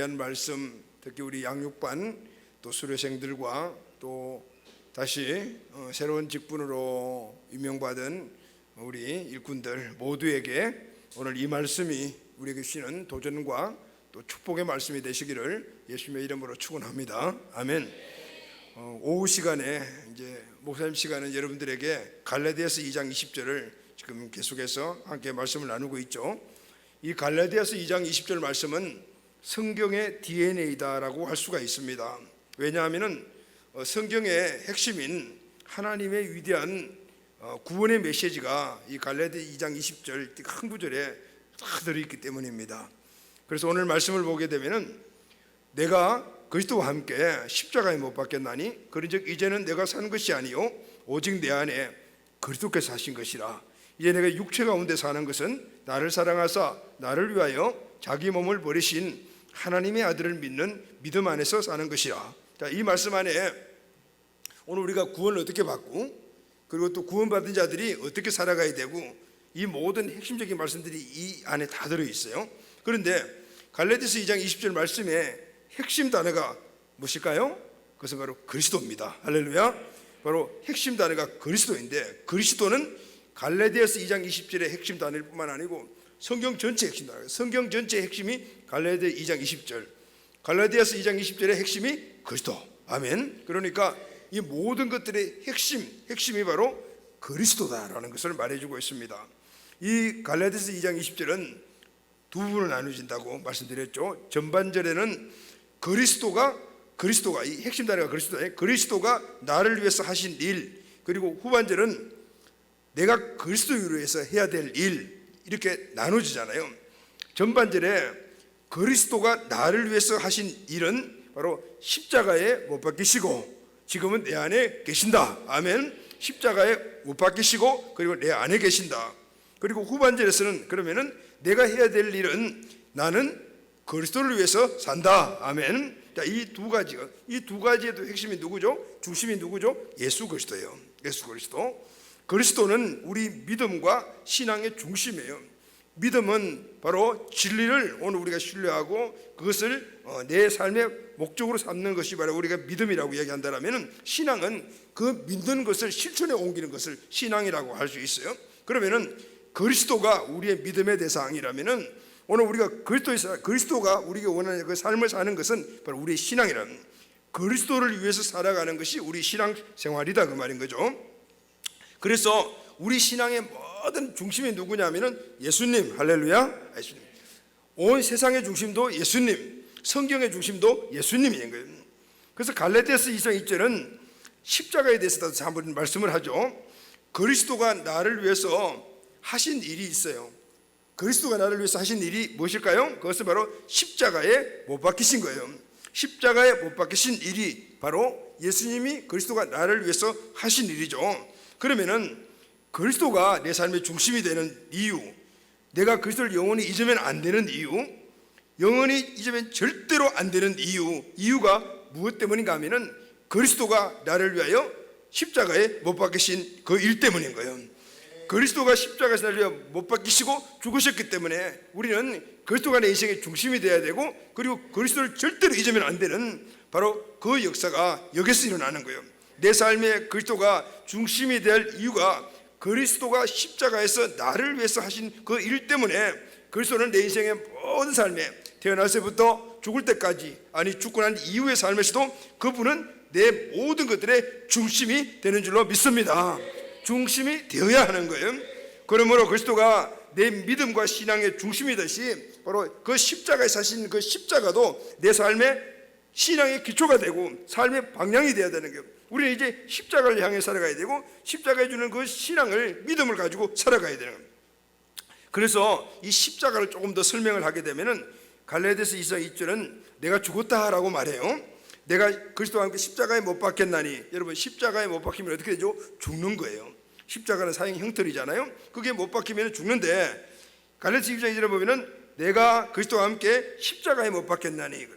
귀한 말씀, 특히 우리 양육반 또 수료생들과 또 다시 새로운 직분으로 임명받은 우리 일꾼들 모두에게 오늘 이 말씀이 우리에게 주시는 도전과 또 축복의 말씀이 되시기를 예수님의 이름으로 축원합니다. 아멘. 오후 시간에 이제 목사님 시간은 여러분들에게 갈라디아서 2장 20절을 지금 계속해서 함께 말씀을 나누고 있죠. 이 갈라디아서 2장 20절 말씀은 성경의 DNA다라고 할 수가 있습니다. 왜냐하면 성경의 핵심인 하나님의 위대한 구원의 메시지가 이 갈라디아 2장 20절 한 구절에 다 들어있기 때문입니다. 그래서 오늘 말씀을 보게 되면은 내가 그리스도와 함께 십자가에 못 박혔나니 그런즉 이제는 내가 사는 것이 아니요 오직 내 안에 그리스도께서 사신 것이라. 이제 내가 육체 가운데 사는 것은 나를 사랑하사 나를 위하여 자기 몸을 버리신 하나님의 아들을 믿는 믿음 안에서 사는 것이라. 자, 이 말씀 안에 오늘 우리가 구원을 어떻게 받고 그리고 또 구원받은 자들이 어떻게 살아가야 되고 이 모든 핵심적인 말씀들이 이 안에 다 들어있어요. 그런데 갈라디아서 2장 20절 말씀에 핵심 단어가 무엇일까요? 그것은 바로 그리스도입니다. 할렐루야. 바로 핵심 단어가 그리스도인데 그리스도는 갈라디아서 2장 20절의 핵심 단어일 뿐만 아니고 성경 전체 핵심 단어예요. 성경 전체의 핵심이 갈라디아 2장 20절, 갈라디아서 2장 20절의 핵심이 그리스도. 아멘. 그러니까 이 모든 것들의 핵심이 바로 그리스도다라는 것을 말해주고 있습니다. 이 갈라디아서 2장 20절은 두 부분을 나누진다고 말씀드렸죠. 전반절에는 그리스도가 이 핵심 단어가 그리스도가 나를 위해서 하신 일, 그리고 후반절은 내가 그리스도를 위해서 해야 될 일, 이렇게 나눠지잖아요. 전반절에 그리스도가 나를 위해서 하신 일은 바로 십자가에 못 박히시고 지금은 내 안에 계신다. 아멘. 십자가에 못 박히시고 그리고 내 안에 계신다. 그리고 후반절에서는 그러면은 내가 해야 될 일은 나는 그리스도를 위해서 산다. 아멘. 자, 이 두 가지에도 핵심이 누구죠? 중심이 누구죠? 예수 그리스도예요. 예수 그리스도. 그리스도는 우리 믿음과 신앙의 중심이에요. 믿음은 바로 진리를 오늘 우리가 신뢰하고 그것을 내 삶의 목적으로 삼는 것이 바로 우리가 믿음이라고 이야기한다면 신앙은 그 믿는 것을 실천에 옮기는 것을 신앙이라고 할 수 있어요. 그러면은 그리스도가 우리의 믿음의 대상이라면은 오늘 우리가 그리스도가 우리가 원하는 그 삶을 사는 것은 바로 우리의 신앙이라는, 그리스도를 위해서 살아가는 것이 우리 신앙 생활이다 그 말인 거죠. 그래서 우리 신앙의 모든 중심이 누구냐면은 예수님. 할렐루야. 예수님. 온 세상의 중심도 예수님, 성경의 중심도 예수님인 거예요. 그래서 갈라디아서 2장 2절은 십자가에 대해서 한번 말씀을 하죠. 그리스도가 나를 위해서 하신 일이 있어요. 그리스도가 나를 위해서 하신 일이 무엇일까요? 그것은 바로 십자가에 못 박히신 거예요. 십자가에 못 박히신 일이 바로 예수님이 그리스도가 나를 위해서 하신 일이죠. 그러면은 그리스도가 내 삶의 중심이 되는 이유, 내가 그리스도를 영원히 잊으면 안 되는 이유, 영원히 잊으면 절대로 안 되는 이유가 무엇 때문인가 하면은 그리스도가 나를 위하여 십자가에 못 박히신 그 일 때문인 거예요. 그리스도가 십자가에서 나를 위하여 못 박히시고 죽으셨기 때문에 우리는 그리스도가 내 인생의 중심이 되어야 되고 그리고 그리스도를 절대로 잊으면 안 되는 바로 그 역사가 여기서 일어나는 거예요. 내 삶에 그리스도가 중심이 될 이유가 그리스도가 십자가에서 나를 위해서 하신 그 일 때문에 그리스도는 내 인생의 모든 삶에 태어나서부터 죽을 때까지, 아니 죽고 난 이후의 삶에서도 그분은 내 모든 것들의 중심이 되는 줄로 믿습니다. 중심이 되어야 하는 거예요. 그러므로 그리스도가 내 믿음과 신앙의 중심이듯이 바로 그 십자가에 사신 그 십자가도 내 삶의 신앙의 기초가 되고 삶의 방향이 되어야 되는 거예요. 우리는 이제 십자가를 향해 살아가야 되고 십자가에 주는 그 신앙을, 믿음을 가지고 살아가야 되는 겁니다. 그래서 이 십자가를 조금 더 설명을 하게 되면은 갈라디아서 2장 2절은 내가 죽었다라고 말해요. 내가 그리스도와 함께 십자가에 못 박혔나니, 여러분 십자가에 못 박히면 어떻게 되죠? 죽는 거예요. 십자가는 사형 형틀이잖아요. 그게 못 박히면 죽는데 갈라디아서 2장 2절에 보면은 내가 그리스도와 함께 십자가에 못 박혔나니,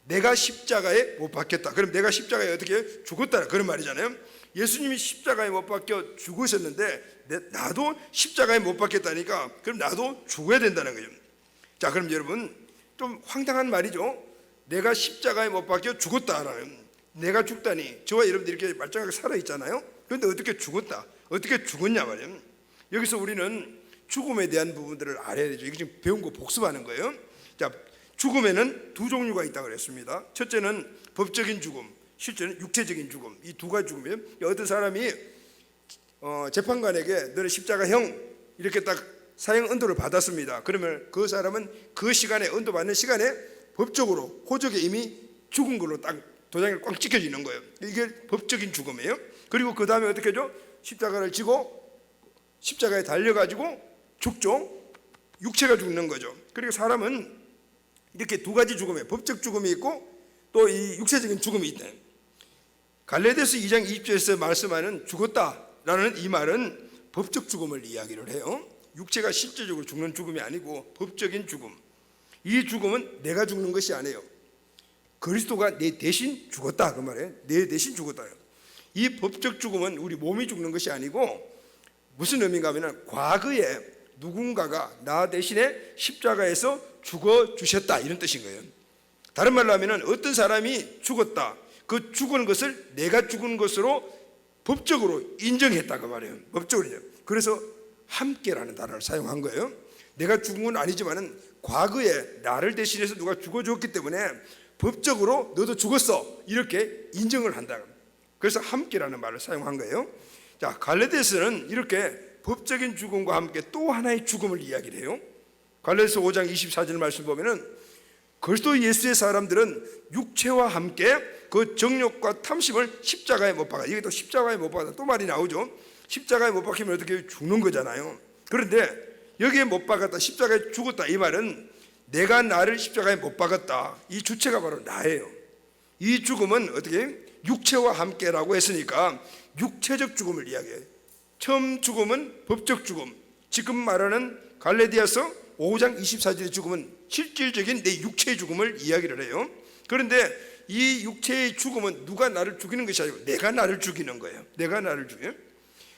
내가 십자가에 못 박혔다. 그럼 내가 십자가에 어떻게 죽었다 그런 말이잖아요. 예수님이 십자가에 못 박혀 죽으셨는데 나도 십자가에 못 박혔다니까 그럼 나도 죽어야 된다는 거죠. 자, 그럼 여러분 좀 황당한 말이죠. 내가 십자가에 못 박혀 죽었다라는, 내가 죽다니, 저와 여러분들이 이렇게 말짱하게 살아있잖아요. 그런데 어떻게 죽었다, 어떻게 죽었냐 말이에요. 여기서 우리는 죽음에 대한 부분들을 알아야 되죠. 이게 지금 배운 거 복습하는 거예요. 자, 죽음에는 두 종류가 있다고 그랬습니다. 첫째는 법적인 죽음, 실제는 육체적인 죽음. 이 두 가지 죽음이에요. 어떤 사람이 재판관에게 너는 십자가형 이렇게 딱 사형 언도를 받았습니다. 그러면 그 사람은 그 시간에, 언도 받는 시간에 법적으로 호적에 이미 죽은 걸로 딱 도장이 꽉 찍혀지는 거예요. 이게 법적인 죽음이에요. 그리고 그 다음에 어떻게 하죠? 십자가를 지고 십자가에 달려가지고 죽죠. 육체가 죽는 거죠. 그리고 사람은 이렇게 두 가지 죽음이에요. 법적 죽음이 있고 또 이 육체적인 죽음이 있다. 갈라디아서 2장 20절에서 말씀하는 죽었다라는 이 말은 법적 죽음을 이야기를 해요. 육체가 실제적으로 죽는 죽음이 아니고 법적인 죽음. 이 죽음은 내가 죽는 것이 아니에요. 그리스도가 내 대신 죽었다, 그 말이에요. 내 대신 죽었다. 이 법적 죽음은 우리 몸이 죽는 것이 아니고 무슨 의미인가 하면 과거에 누군가가 나 대신에 십자가에서 죽어주셨다, 이런 뜻인 거예요. 다른 말로 하면 어떤 사람이 죽었다, 그 죽은 것을 내가 죽은 것으로 법적으로 인정했다, 그 말이에요. 법적으로. 그래서 함께라는 단어를 사용한 거예요. 내가 죽은 건 아니지만 과거에 나를 대신해서 누가 죽어줬기 때문에 법적으로 너도 죽었어, 이렇게 인정을 한다. 그래서 함께라는 말을 사용한 거예요. 자, 갈라디아서는 이렇게 법적인 죽음과 함께 또 하나의 죽음을 이야기를 해요. 갈라디아서 5장 24절 말씀 보면은 그리스도 예수의 사람들은 육체와 함께 그 정욕과 탐심을 십자가에 못 박아. 이게 또 십자가에 못 박아 또 말이 나오죠. 십자가에 못 박히면 어떻게 죽는 거잖아요. 그런데 여기에 못 박았다, 십자가에 죽었다, 이 말은 내가 나를 십자가에 못 박았다, 이 주체가 바로 나예요. 이 죽음은 어떻게 육체와 함께라고 했으니까 육체적 죽음을 이야기해요. 처음 죽음은 법적 죽음, 지금 말하는 갈라디아서 5장 24절의 죽음은 실질적인 내 육체의 죽음을 이야기를 해요. 그런데 이 육체의 죽음은 누가 나를 죽이는 것이 아니고 내가 나를 죽이는 거예요. 내가 나를 죽여요.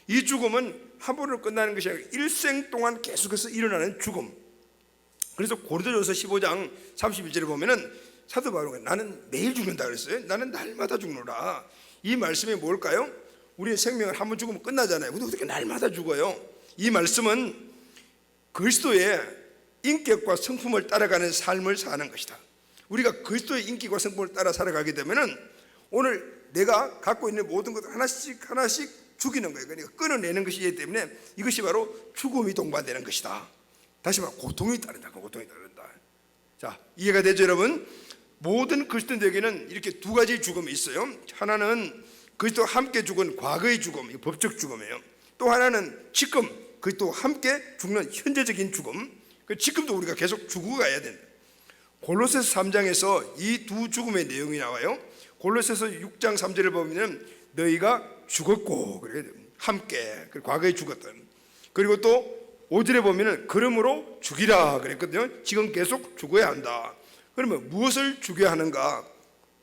이 죽음은 한 번으로 끝나는 것이 아니라 일생 동안 계속해서 일어나는 죽음. 그래서 고린도전서 15장 31절에 보면은 사도 바울은 나는 매일 죽는다 그랬어요. 나는 날마다 죽노라. 이 말씀이 뭘까요? 우리의 생명을 한 번 죽으면 끝나잖아요. 근데 어떻게 날마다 죽어요? 이 말씀은 그리스도의 인격과 성품을 따라가는 삶을 사는 것이다. 우리가 그리스도의 인격과 성품을 따라 살아가게 되면은 오늘 내가 갖고 있는 모든 것을 하나씩 하나씩 죽이는 거예요. 그러니까 끊어내는 것이기 때문에 이것이 바로 죽음이 동반되는 것이다. 다시 말해 고통이 따른다. 고통이 따른다. 자, 이해가 되죠, 여러분? 모든 그리스도인들에게는 이렇게 두 가지 죽음이 있어요. 하나는 그리스도와 함께 죽은 과거의 죽음, 법적 죽음이에요. 또 하나는 지금 그리스도와 함께 죽는 현재적인 죽음. 지금도 우리가 계속 죽어가야 된다. 골로새서 3장에서 이 두 죽음의 내용이 나와요. 골로새서 6장 3절을 보면 너희가 죽었고, 그래 함께 과거에 죽었다. 그리고 또 5절에 보면 그러므로 죽이라 그랬거든요. 지금 계속 죽어야 한다. 그러면 무엇을 죽여야 하는가?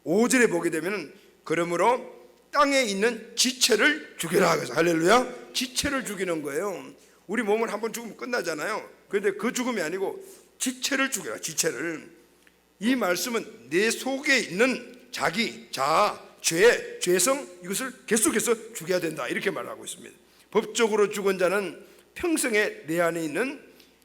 5절에 보게 되면 그러므로 땅에 있는 지체를 죽여라. 그래서 할렐루야, 지체를 죽이는 거예요. 우리 몸은 한번 죽으면 끝나잖아요. 그런데 그 죽음이 아니고 지체를 죽여라. 지체를. 이 말씀은 내 속에 있는 자기, 자아, 죄, 죄성, 이것을 계속해서 죽여야 된다, 이렇게 말하고 있습니다. 법적으로 죽은 자는 평생에 내 안에 있는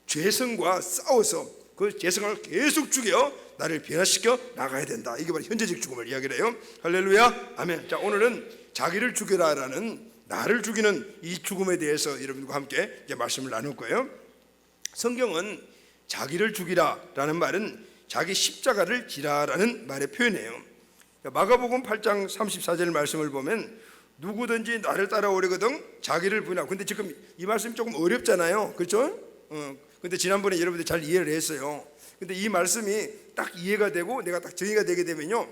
죄성과 싸워서 그 죄성을 계속 죽여 나를 변화시켜 나가야 된다. 이게 바로 현재적 죽음을 이야기를 해요. 할렐루야, 아멘. 자, 오늘은 자기를 죽여라라는 나를 죽이는 이 죽음에 대해서 여러분과 함께 이제 말씀을 나눌 거예요. 성경은 자기를 죽이라라는 말은 자기 십자가를 지라라는 말의 표현이에요. 마가복음 8장 34절 말씀을 보면 누구든지 나를 따라오려거든 자기를 부인하고. 근데 지금 이 말씀이 조금 어렵잖아요, 그렇죠? 근데 지난번에 여러분들이 잘 이해를 했어요. 근데 이 말씀이 딱 이해가 되고 내가 딱 정의가 되게 되면요,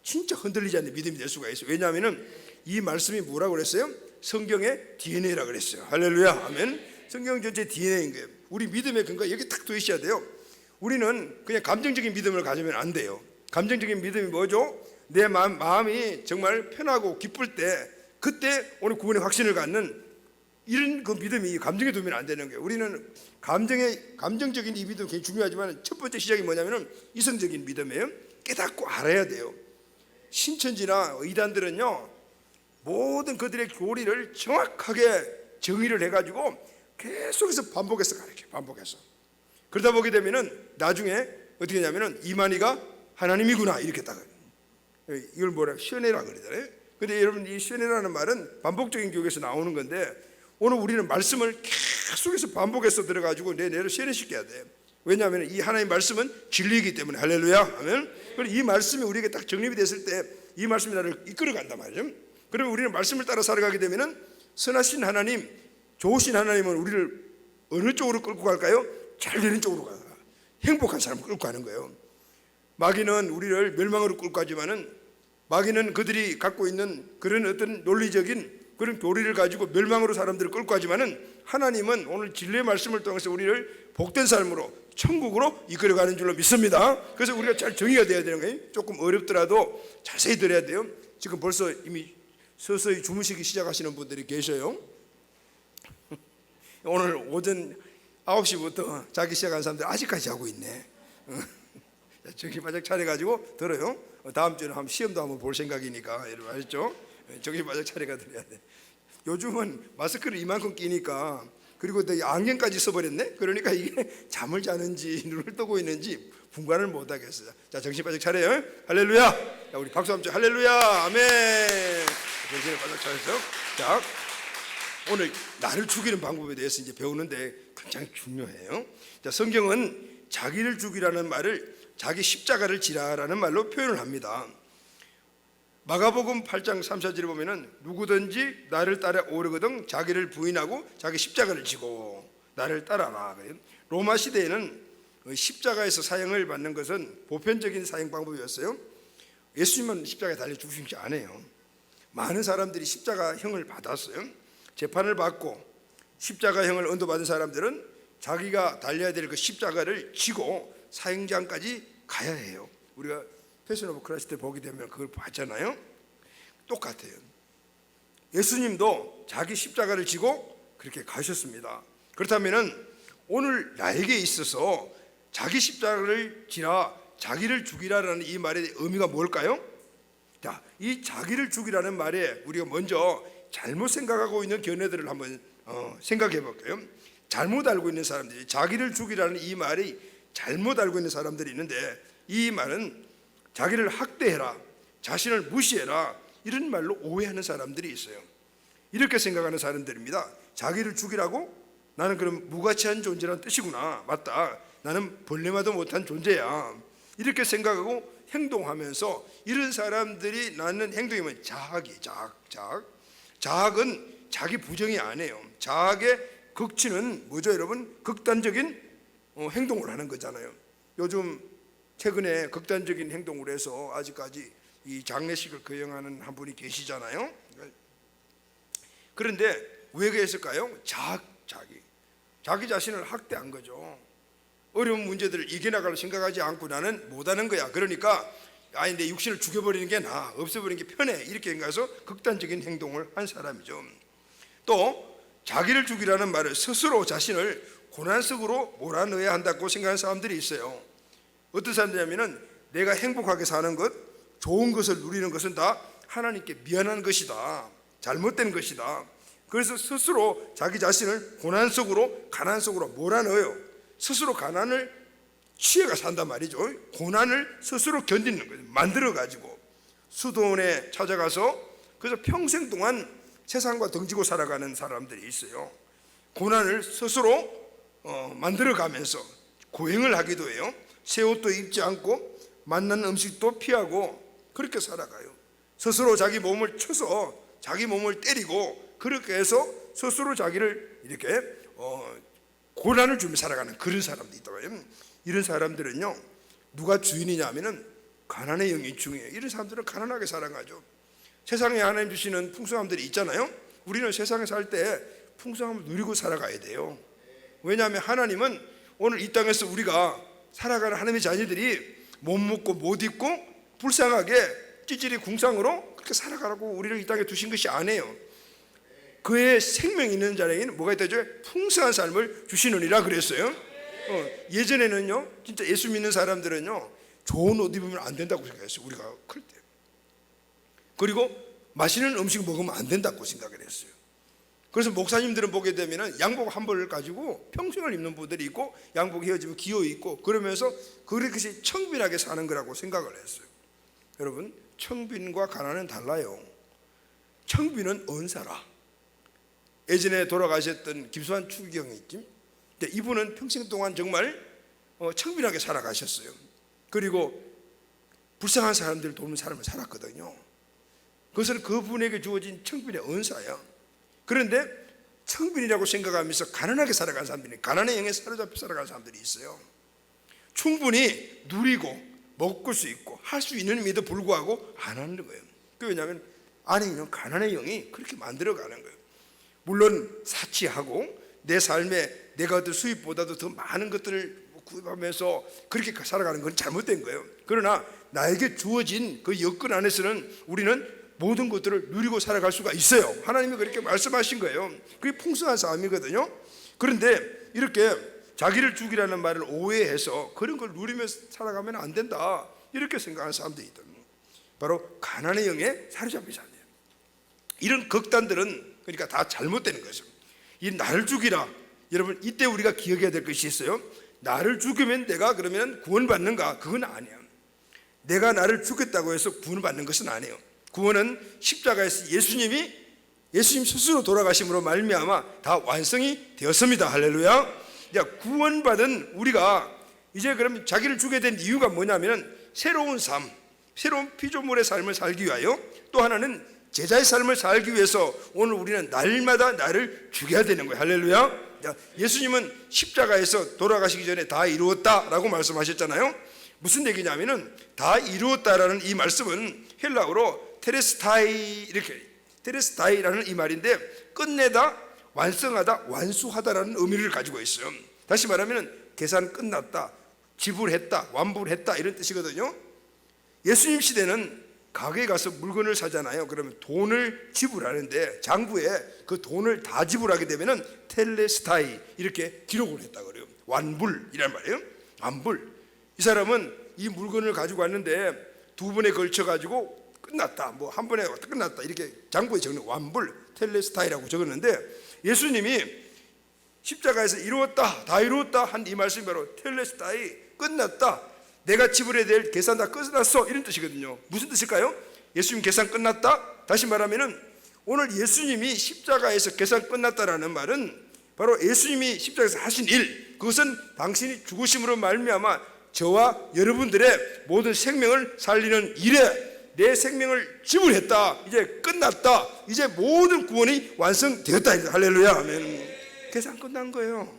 진짜 흔들리지 않는 믿음이 될 수가 있어요. 왜냐하면 이 말씀이 뭐라고 그랬어요? 성경의 DNA라고 그랬어요. 할렐루야, 아멘. 성경 전체 DNA인 거예요. 우리 믿음의 근거가 여기 딱 더 있어야 돼요. 우리는 그냥 감정적인 믿음을 가지면 안 돼요. 감정적인 믿음이 뭐죠? 내 마음이 정말 편하고 기쁠 때, 그때 오늘 구원의 확신을 갖는 이런 그 믿음이 감정에 두면 안 되는 거예요. 우리는 감정적인 이 믿음 굉장히 중요하지만 첫 번째 시작이 뭐냐면은 이성적인 믿음이에요. 깨닫고 알아야 돼요. 신천지나 의단들은요, 모든 그들의 교리를 정확하게 정의를 해가지고 계속해서 반복해서 가르쳐요. 반복해서. 그러다 보게 되면은 나중에 어떻게 하냐면은 이만희가 하나님이구나 이렇게 딱, 이걸 뭐라 시연회라 그러잖아요. 근데 여러분, 이 시연회라는 말은 반복적인 교육에서 나오는 건데, 오늘 우리는 말씀을 계속해서 반복해서 들어가지고 내 뇌를 시연회시켜야 돼. 왜냐하면 이 하나님의 말씀은 진리이기 때문에. 할렐루야. 아멘. 그리고 이 말씀이 우리에게 딱 정립이 됐을 때 이 말씀이 나를 이끌어간단 말이죠. 그러면 우리는 말씀을 따라 살아가게 되면은 선하신 하나님, 좋으신 하나님은 우리를 어느 쪽으로 끌고 갈까요? 잘 되는 쪽으로 가. 행복한 사람을 끌고 가는 거예요. 마귀는 우리를 멸망으로 끌고 가지만은, 마귀는 그들이 갖고 있는 그런 어떤 논리적인 그런 교리를 가지고 멸망으로 사람들을 끌고 가지만은, 하나님은 오늘 진리의 말씀을 통해서 우리를 복된 삶으로 천국으로 이끌어가는 줄로 믿습니다. 그래서 우리가 잘 정의가 돼야 되는 거예요. 조금 어렵더라도 자세히 들어야 돼요. 지금 벌써 이미 서서히 주무시기 시작하시는 분들이 계셔요. 오늘 오전 9시부터 자기 시작한 사람들 아직까지 자고 있네. 정신 바짝 차려가지고 들어요. 다음 주에는 한번 시험도 한번 볼 생각이니까, 여러분 아셨죠? 정신 바짝 차려가 들어야 돼. 요즘은 마스크를 이만큼 끼니까, 그리고 또 안경까지 써버렸네. 그러니까 이게 잠을 자는지 눈을 뜨고 있는지 분간을 못 하겠어요. 자, 정신 바짝 차려요. 할렐루야. 자, 우리 박수 한번 쳐. 할렐루야. 아멘. 정신을 바짝 차려서. 자, 오늘 나를 죽이는 방법에 대해서 이제 배우는데 굉장히 중요해요. 자, 성경은 자기를 죽이라는 말을 자기 십자가를 지라라는 말로 표현을 합니다. 마가복음 8장 3, 4절에 보면은 누구든지 나를 따라 오르거든 자기를 부인하고 자기 십자가를 지고 나를 따라라. 로마 시대에는 십자가에서 사형을 받는 것은 보편적인 사형 방법이었어요. 예수님은 십자가에 달려 죽으시지 않아요. 많은 사람들이 십자가형을 받았어요. 재판을 받고 십자가형을 언도받은 사람들은 자기가 달려야 될 그 십자가를 지고 사형장까지 가야 해요. 우리가 패션 오브 크라이스트 보게 되면 그걸 봤잖아요. 똑같아요. 예수님도 자기 십자가를 지고 그렇게 가셨습니다. 그렇다면 오늘 나에게 있어서 자기 십자가를 지라, 자기를 죽이라라는 이 말의 의미가 뭘까요? 자, 이 자기를 죽이라는 말에 우리가 먼저 잘못 생각하고 있는 견해들을 한번 생각해 볼게요. 잘못 알고 있는 사람들이, 자기를 죽이라는 이 말이 잘못 알고 있는 사람들이 있는데, 이 말은 자기를 학대해라, 자신을 무시해라, 이런 말로 오해하는 사람들이 있어요. 이렇게 생각하는 사람들입니다. 자기를 죽이라고? 나는 그럼 무가치한 존재라는 뜻이구나. 맞다, 나는 벌레마도 못한 존재야. 이렇게 생각하고 행동하면서, 이런 사람들이 낳는 행동이 뭐냐? 자학은 자기 부정이 아니에요. 자학의 극치는 뭐죠, 여러분? 극단적인 행동을 하는 거잖아요. 요즘 최근에 극단적인 행동을 해서 아직까지 이 장례식을 거행하는 한 분이 계시잖아요. 그런데 왜 그랬을까요? 자기 자신을 학대한 거죠. 어려운 문제들을 이겨나갈 생각하지 않고 나는 못하는 거야. 그러니까 아니 내 육신을 죽여버리는 게 나아, 없애버리는 게 편해, 이렇게 생각해서 극단적인 행동을 한 사람이죠. 또 자기를 죽이라는 말을 스스로 자신을 고난 속으로 몰아넣어야 한다고 생각하는 사람들이 있어요. 어떤 사람들이냐면은 내가 행복하게 사는 것, 좋은 것을 누리는 것은 다 하나님께 미안한 것이다, 잘못된 것이다. 그래서 스스로 자기 자신을 고난 속으로, 가난 속으로 몰아넣어요. 스스로 가난을 취해가 산단 말이죠. 고난을 스스로 견디는 거예요. 만들어가지고 수도원에 찾아가서 그래서 평생 동안 세상과 등지고 살아가는 사람들이 있어요. 고난을 스스로 만들어가면서 고행을 하기도 해요. 새 옷도 입지 않고 맛난 음식도 피하고 그렇게 살아가요. 스스로 자기 몸을 쳐서 자기 몸을 때리고 그렇게 해서 스스로 자기를 이렇게 고난을 주며 살아가는 그런 사람들이 있다고요. 이런 사람들은요, 누가 주인이냐 하면은 가난의 영이 중요해요. 이런 사람들은 가난하게 살아가죠. 세상에 하나님 주시는 풍성함들이 있잖아요. 우리는 세상에 살 때 풍성함을 누리고 살아가야 돼요. 왜냐하면 하나님은 오늘 이 땅에서 우리가 살아가는 하나님의 자녀들이 못 먹고 못 입고 불쌍하게 찌질이 궁상으로 그렇게 살아가라고 우리를 이 땅에 두신 것이 아니에요. 그의 생명이 있는 자에게는 뭐가 있다죠? 풍성한 삶을 주시느니라 그랬어요. 예전에는요, 진짜 예수 믿는 사람들은요, 좋은 옷 입으면 안 된다고 생각했어요. 우리가 클 때. 그리고 맛있는 음식 먹으면 안 된다고 생각을 했어요. 그래서 목사님들은 보게 되면 양복 한 벌을 가지고 평생을 입는 분들이 있고, 양복이 헤어지면 기어 있고, 그러면서 그렇게 청빈하게 사는 거라고 생각을 했어요. 여러분, 청빈과 가난은 달라요. 청빈은 은사라. 예전에 돌아가셨던 김수환 추기경님, 이분은 평생 동안 정말 청빈하게 살아가셨어요. 그리고 불쌍한 사람들을 돕는 삶을 살았거든요. 그것은 그분에게 주어진 청빈의 은사야. 그런데 청빈이라고 생각하면서 가난하게 살아가는 사람들이, 가난의 영에 사로잡혀 살아가는 사람들이 있어요. 충분히 누리고 먹을 수 있고 할 수 있는임에도 불구하고 안 하는 거예요. 왜냐하면 안에 있는 가난의 영이 그렇게 만들어가는 거예요. 물론 사치하고 내 삶에 내가 얻은 수입보다도 더 많은 것들을 구입하면서 그렇게 살아가는 건 잘못된 거예요. 그러나 나에게 주어진 그 여건 안에서는 우리는 모든 것들을 누리고 살아갈 수가 있어요. 하나님이 그렇게 말씀하신 거예요. 그게 풍성한 삶이거든요. 그런데 이렇게 자기를 죽이라는 말을 오해해서 그런 걸 누리면서 살아가면 안 된다, 이렇게 생각하는 사람들이 있거든요. 바로 가난의 영에 사로잡힌 사람이에요. 이런 극단들은 그러니까 다 잘못되는 거죠. 이 나를 죽이라, 여러분 이때 우리가 기억해야 될 것이 있어요. 나를 죽이면 내가 그러면 구원받는가? 그건 아니에요. 내가 나를 죽였다고 해서 구원받는 것은 아니에요. 구원은 십자가에서 예수님 스스로 돌아가심으로 말미암아 다 완성이 되었습니다. 할렐루야. 구원받은 우리가 이제 그럼 자기를 죽게 된 이유가 뭐냐면 새로운 삶, 새로운 피조물의 삶을 살기 위하여, 또 하나는 제자의 삶을 살기 위해서 오늘 우리는 날마다 나를 죽여야 되는 거예요. 할렐루야. 예수님은 십자가에서 돌아가시기 전에 다 이루었다라고 말씀하셨잖아요. 무슨 얘기냐면은 다 이루었다라는 이 말씀은 헬라어로 테레스타이라는 이 말인데, 끝내다, 완성하다, 완수하다라는 의미를 가지고 있어요. 다시 말하면 계산 끝났다, 지불했다, 완불했다, 이런 뜻이거든요. 예수님 시대는 가게에 가서 물건을 사잖아요. 그러면 돈을 지불하는데 장부에 그 돈을 다 지불하게 되면은 텔레스타이 이렇게 기록을 했다 그래요. 완불이란 말이에요. 완불. 이 사람은 이 물건을 가지고 왔는데 두 번에 걸쳐 가지고 끝났다, 뭐 한 번에 끝났다, 이렇게 장부에 적는 완불, 텔레스타이라고 적었는데, 예수님이 십자가에서 이루었다, 다 이루었다 한 이 말씀이 바로 텔레스타이, 끝났다, 내가 지불해야 될 계산 다 끝났어, 이런 뜻이거든요. 무슨 뜻일까요? 예수님 계산 끝났다? 다시 말하면은 오늘 예수님이 십자가에서 계산 끝났다라는 말은 바로 예수님이 십자가에서 하신 일, 그것은 당신이 죽으심으로 말미암아 저와 여러분들의 모든 생명을 살리는 일에 내 생명을 지불했다, 이제 끝났다, 이제 모든 구원이 완성되었다. 할렐루야. 아멘. 계산 끝난 거예요.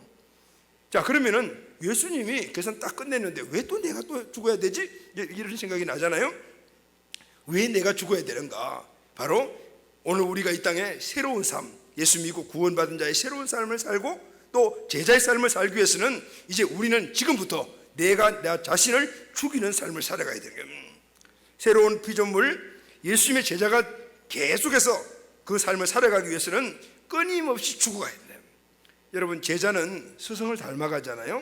자, 그러면은 예수님이 계산 딱 끝냈는데 왜 또 내가 또 죽어야 되지? 이런 생각이 나잖아요. 왜 내가 죽어야 되는가? 바로 오늘 우리가 이 땅에 새로운 삶, 예수 믿고 구원받은 자의 새로운 삶을 살고 또 제자의 삶을 살기 위해서는 이제 우리는 지금부터 내가 나 자신을 죽이는 삶을 살아가야 되는 거예요. 새로운 피조물, 예수님의 제자가 계속해서 그 삶을 살아가기 위해서는 끊임없이 죽어가야 돼요. 여러분, 제자는 스승을 닮아가잖아요.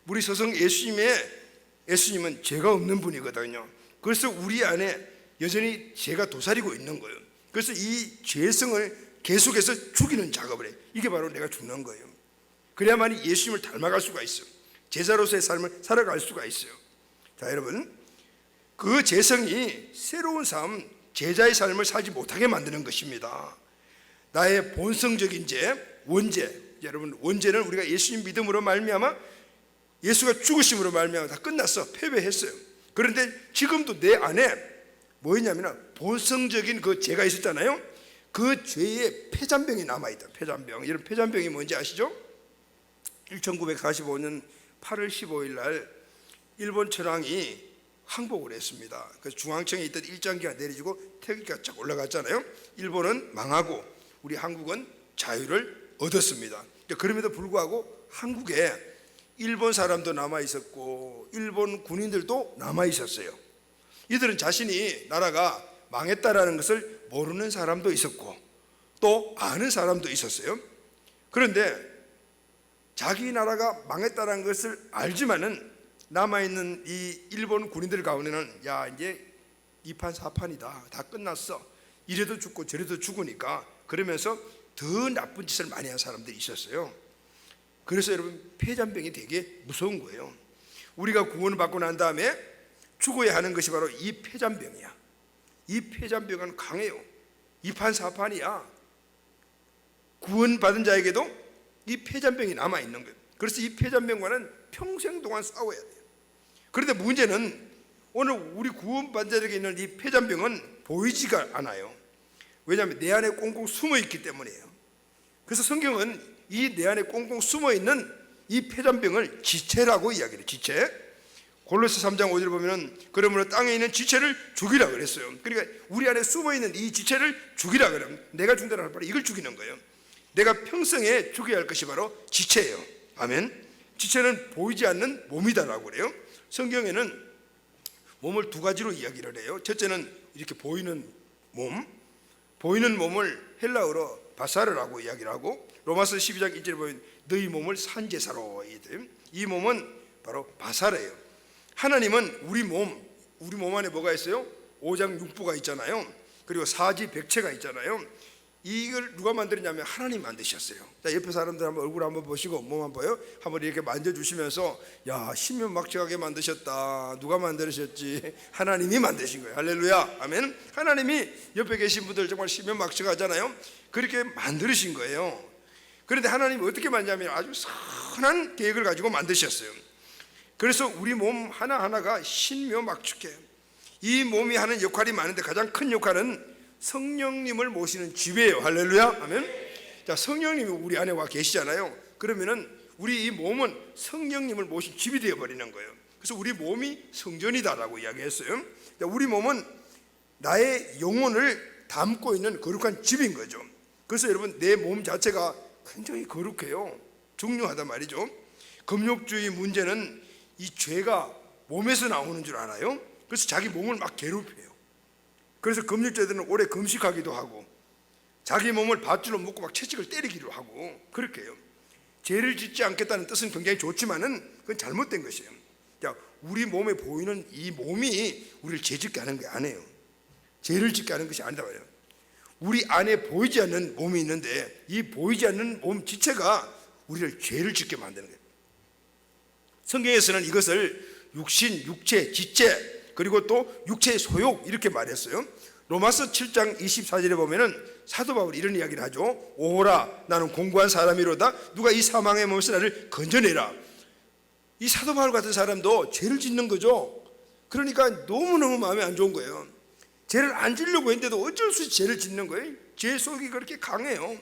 우리 스승 예수님은 죄가 없는 분이거든요. 그래서 우리 안에 여전히 죄가 도사리고 있는 거예요. 그래서 이 죄성을 계속해서 죽이는 작업을 해요. 이게 바로 내가 죽는 거예요. 그래야만이 예수님을 닮아갈 수가 있어요. 제자로서의 삶을 살아갈 수가 있어요. 자, 여러분, 그 죄성이 새로운 삶, 제자의 삶을 살지 못하게 만드는 것입니다. 나의 본성적인 죄, 원죄, 여러분, 원죄는 우리가 예수님 믿음으로 말미암아 예수가 죽으심으로 말미암아 다 끝났어, 패배했어요. 그런데 지금도 내 안에 뭐였냐면 본성적인 그 죄가 있었잖아요. 그 죄의 폐잔병이 남아있다. 폐잔병. 이런 폐잔병이 뭔지 아시죠? 1945년 8월 15일 날 일본 천황이 항복을 했습니다. 그래서 중앙청에 있던 일장기가 내려지고 태극기가 쫙 올라갔잖아요. 일본은 망하고 우리 한국은 자유를 얻었습니다. 그럼에도 불구하고 한국에 일본 사람도 남아 있었고 일본 군인들도 남아 있었어요. 이들은 자신이 나라가 망했다라는 것을 모르는 사람도 있었고 또 아는 사람도 있었어요. 그런데 자기 나라가 망했다는 것을 알지만은 남아있는 이 일본 군인들 가운데는 야 이제 2판 4판이다, 다 끝났어, 이래도 죽고 저래도 죽으니까, 그러면서 더 나쁜 짓을 많이 한 사람들이 있었어요. 그래서 여러분 폐잔병이 되게 무서운 거예요. 우리가 구원을 받고 난 다음에 죽어야 하는 것이 바로 이 폐잔병이야. 이 폐잔병은 강해요. 2판 4판이야. 구원받은 자에게도 이 폐잔병이 남아있는 거예요. 그래서 이 폐잔병과는 평생 동안 싸워야 돼요. 그런데 문제는 오늘 우리 구원받은 자에게 있는 이 폐잔병은 보이지가 않아요. 왜냐하면 내 안에 꽁꽁 숨어있기 때문이에요. 그래서 성경은 이 내 안에 꽁꽁 숨어있는 이 폐잔병을 지체라고 이야기해요. 지체. 골로새 3장 5절을 보면 그러므로 땅에 있는 지체를 죽이라 그랬어요. 그러니까 우리 안에 숨어있는 이 지체를 죽이라 그래요. 내가 죽는다는 할 바로 이걸 죽이는 거예요. 내가 평생에 죽여야 할 것이 바로 지체예요. 아멘. 지체는 보이지 않는 몸이다라고 그래요. 성경에는 몸을 두 가지로 이야기를 해요. 첫째는 이렇게 보이는 몸, 보이는 몸을 헬라어로 바사르라고 이야기를 하고, 로마서 12장 1절에 보면 너희 몸을 산제사로, 이 몸은 바로 바사르예요. 하나님은 우리 몸 안에 뭐가 있어요? 오장육부가 있잖아요. 그리고 사지백체가 있잖아요. 이걸 누가 만들었냐면 하나님 만드셨어요. 자, 옆에 사람들 한번 얼굴 한번 보시고 몸 한번 봐요. 한번 이렇게 만져주시면서 야, 신명막측하게 만드셨다. 누가 만드셨지? 하나님이 만드신 거예요. 할렐루야, 아멘. 하나님이 옆에 계신 분들 정말 신명막측하잖아요. 그렇게 만드신 거예요. 그런데 하나님이 어떻게 만드냐면 아주 선한 계획을 가지고 만드셨어요. 그래서 우리 몸 하나하나가 신묘막측해요. 이 몸이 하는 역할이 많은데 가장 큰 역할은 성령님을 모시는 집이에요. 할렐루야, 아멘. 자, 성령님이 우리 안에 와 계시잖아요. 그러면은 우리 이 몸은 성령님을 모신 집이 되어 버리는 거예요. 그래서 우리 몸이 성전이다라고 이야기했어요. 자, 우리 몸은 나의 영혼을 담고 있는 거룩한 집인 거죠. 그래서 여러분 내 몸 자체가 굉장히 거룩해요. 중요하단 말이죠. 금욕주의 문제는 이 죄가 몸에서 나오는 줄 알아요. 그래서 자기 몸을 막 괴롭혀요. 그래서 금욕자들은 오래 금식하기도 하고 자기 몸을 밧줄로 묶고 막 채찍을 때리기도 하고 그렇게 해요. 죄를 짓지 않겠다는 뜻은 굉장히 좋지만은 그건 잘못된 것이에요. 자, 우리 몸에 보이는 이 몸이 우리를 죄 짓게 하는 게 아니에요. 죄를 짓게 하는 것이 아니다 말이에요. 우리 안에 보이지 않는 몸이 있는데 이 보이지 않는 몸 지체가 우리를 죄를 짓게 만드는 거예요. 성경에서는 이것을 육신, 육체, 지체 그리고 또 육체의 소욕 이렇게 말했어요. 로마서 7장 24절에 보면은 사도 바울이 이런 이야기를 하죠. 오호라 나는 공고한 사람이로다 누가 이 사망의 몸에서 나를 건져내라. 이 사도 바울 같은 사람도 죄를 짓는 거죠. 그러니까 너무너무 마음이 안 좋은 거예요. 죄를 안 지려고 했는데도 어쩔 수 없이 죄를 짓는 거예요. 죄 속이 그렇게 강해요.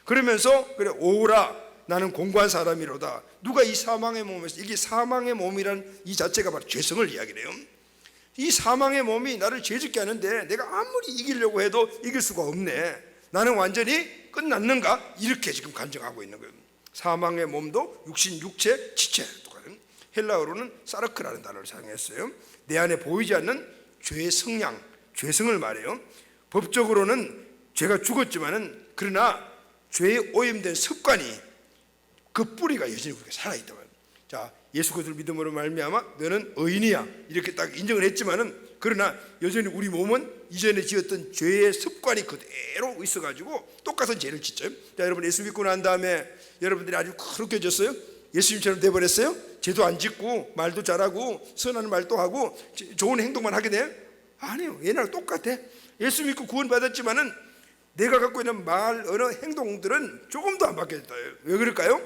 그러면서 그래 오호라 나는 공고한 사람이로다 누가 이 사망의 몸에서, 이게 사망의 몸이란 이 자체가 바로 죄성을 이야기해요. 이 사망의 몸이 나를 죄짓게 하는데 내가 아무리 이기려고 해도 이길 수가 없네. 나는 완전히 끝났는가? 이렇게 지금 간증하고 있는 거예요. 사망의 몸도 육신, 육체, 지체. 헬라어로는 사르크라는 단어를 사용했어요. 내 안에 보이지 않는 죄의 성량, 죄성을 말해요. 법적으로는 죄가 죽었지만은 그러나 죄에 오염된 습관이 그 뿌리가 여전히 우리가 살아있다 말이에요. 자, 예수 그리스도를 믿음으로 말미암아 너는 의인이야 이렇게 딱 인정을 했지만은 그러나 여전히 우리 몸은 이전에 지었던 죄의 습관이 그대로 있어가지고 똑같은 죄를 짓죠. 자, 여러분 예수 믿고 난 다음에 여러분들이 아주 거룩해졌어요? 예수님처럼 돼버렸어요? 죄도 안 짓고 말도 잘하고 선한 말도 하고 좋은 행동만 하게 돼요? 아니요, 옛날랑 똑같아. 예수 믿고 구원받았지만은 내가 갖고 있는 말, 언어, 행동들은 조금도 안 바뀌었다. 왜 그럴까요?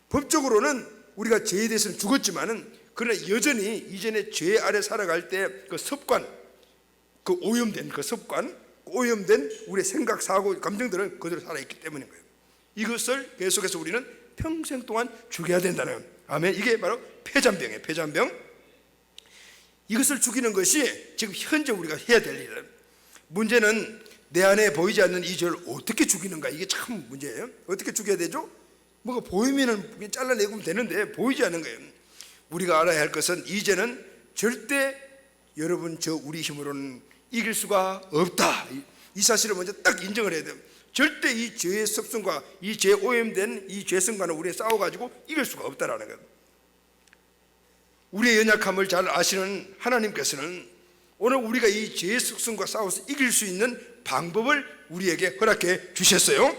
법적으로는 우리가 죄에 대해서는 죽었지만은 그러나 여전히 이전에 죄 아래 살아갈 때 그 습관, 그 오염된 그 습관, 오염된 우리의 생각, 사고, 감정들은 그대로 살아있기 때문인 거예요. 이것을 계속해서 우리는 평생 동안 죽여야 된다는 거예요. 아멘. 이게 바로 폐잔병이에요. 폐잔병. 이것을 죽이는 것이 지금 현재 우리가 해야 될 일이에요. 문제는 내 안에 보이지 않는 이 죄를 어떻게 죽이는가, 이게 참 문제예요. 어떻게 죽여야 되죠? 뭐가 보이면은 잘라내고 되는데 보이지 않는 거예요. 우리가 알아야 할 것은 이 죄는 절대 여러분 저 우리 힘으로는 이길 수가 없다. 이 사실을 먼저 딱 인정을 해야 돼요. 절대 이 죄의 습성과 이 죄 오염된 이 죄성과는 우리가 싸워가지고 이길 수가 없다라는 거예요. 우리의 연약함을 잘 아시는 하나님께서는 오늘 우리가 이 죄의 습성과 싸워서 이길 수 있는 방법을 우리에게 허락해 주셨어요.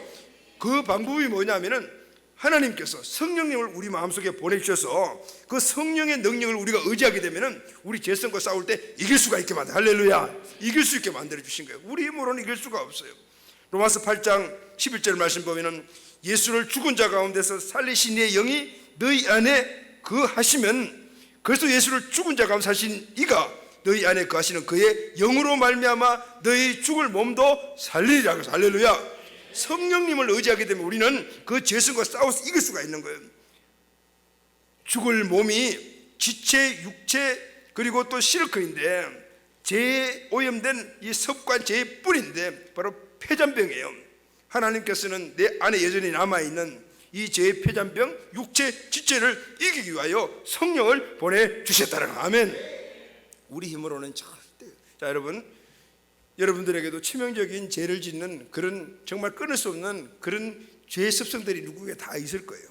그 방법이 뭐냐면은 하나님께서 성령님을 우리 마음속에 보내주셔서 그 성령의 능력을 우리가 의지하게 되면은 우리 죄성과 싸울 때 이길 수가 있게 만들어, 할렐루야, 이길 수 있게 만들어 주신 거예요. 우리 힘으로는 이길 수가 없어요. 로마서 8장 11절 말씀 보면은 예수를 죽은 자 가운데서 살리신 이의 영이 너희 안에 거하시면, 그래서 예수를 죽은 자 가운데 사신 이가 너희 안에 거하시는 그의 영으로 말미암아 너희 죽을 몸도 살리리라. 할렐루야. 성령님을 의지하게 되면 우리는 그 죄성과 싸워서 이길 수가 있는 거예요. 죽을 몸이 지체, 육체, 그리고 또 시르크인데 죄에 오염된 이 습관, 죄의 뿌리인데 바로 폐잔병이에요. 하나님께서는 내 안에 여전히 남아있는 이 죄의 폐잔병, 육체, 지체를 이기기 위하여 성령을 보내주셨다는 거예요. 아멘. 우리 힘으로는 절대. 자, 여러분들에게도 치명적인 죄를 짓는 그런 정말 끊을 수 없는 그런 죄의 습성들이 누구에게 다 있을 거예요.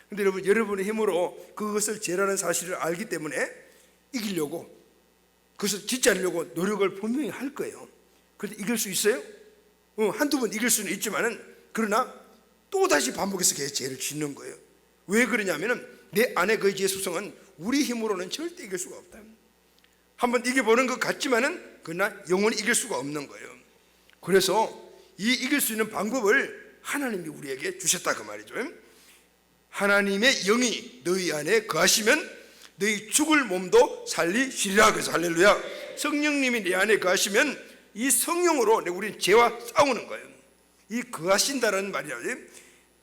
근데 여러분의 힘으로 그것을 죄라는 사실을 알기 때문에 이기려고, 그것을 짓지 않으려고 노력을 분명히 할 거예요. 그런데 이길 수 있어요? 한두 번 이길 수는 있지만은, 그러나 또다시 반복해서 계속 죄를 짓는 거예요. 왜 그러냐면은 내 안에 그 죄의 습성은 우리 힘으로는 절대 이길 수가 없다. 한번 이겨보는 것 같지만은 그러나 영원히 이길 수가 없는 거예요. 그래서 이 이길 수 있는 방법을 하나님이 우리에게 주셨다 그 말이죠. 하나님의 영이 너희 안에 거하시면 너희 죽을 몸도 살리시리라. 그래서 할렐루야. 성령님이 내 안에 거하시면 이 성령으로 우리는 죄와 싸우는 거예요. 이 거하신다는 말이야.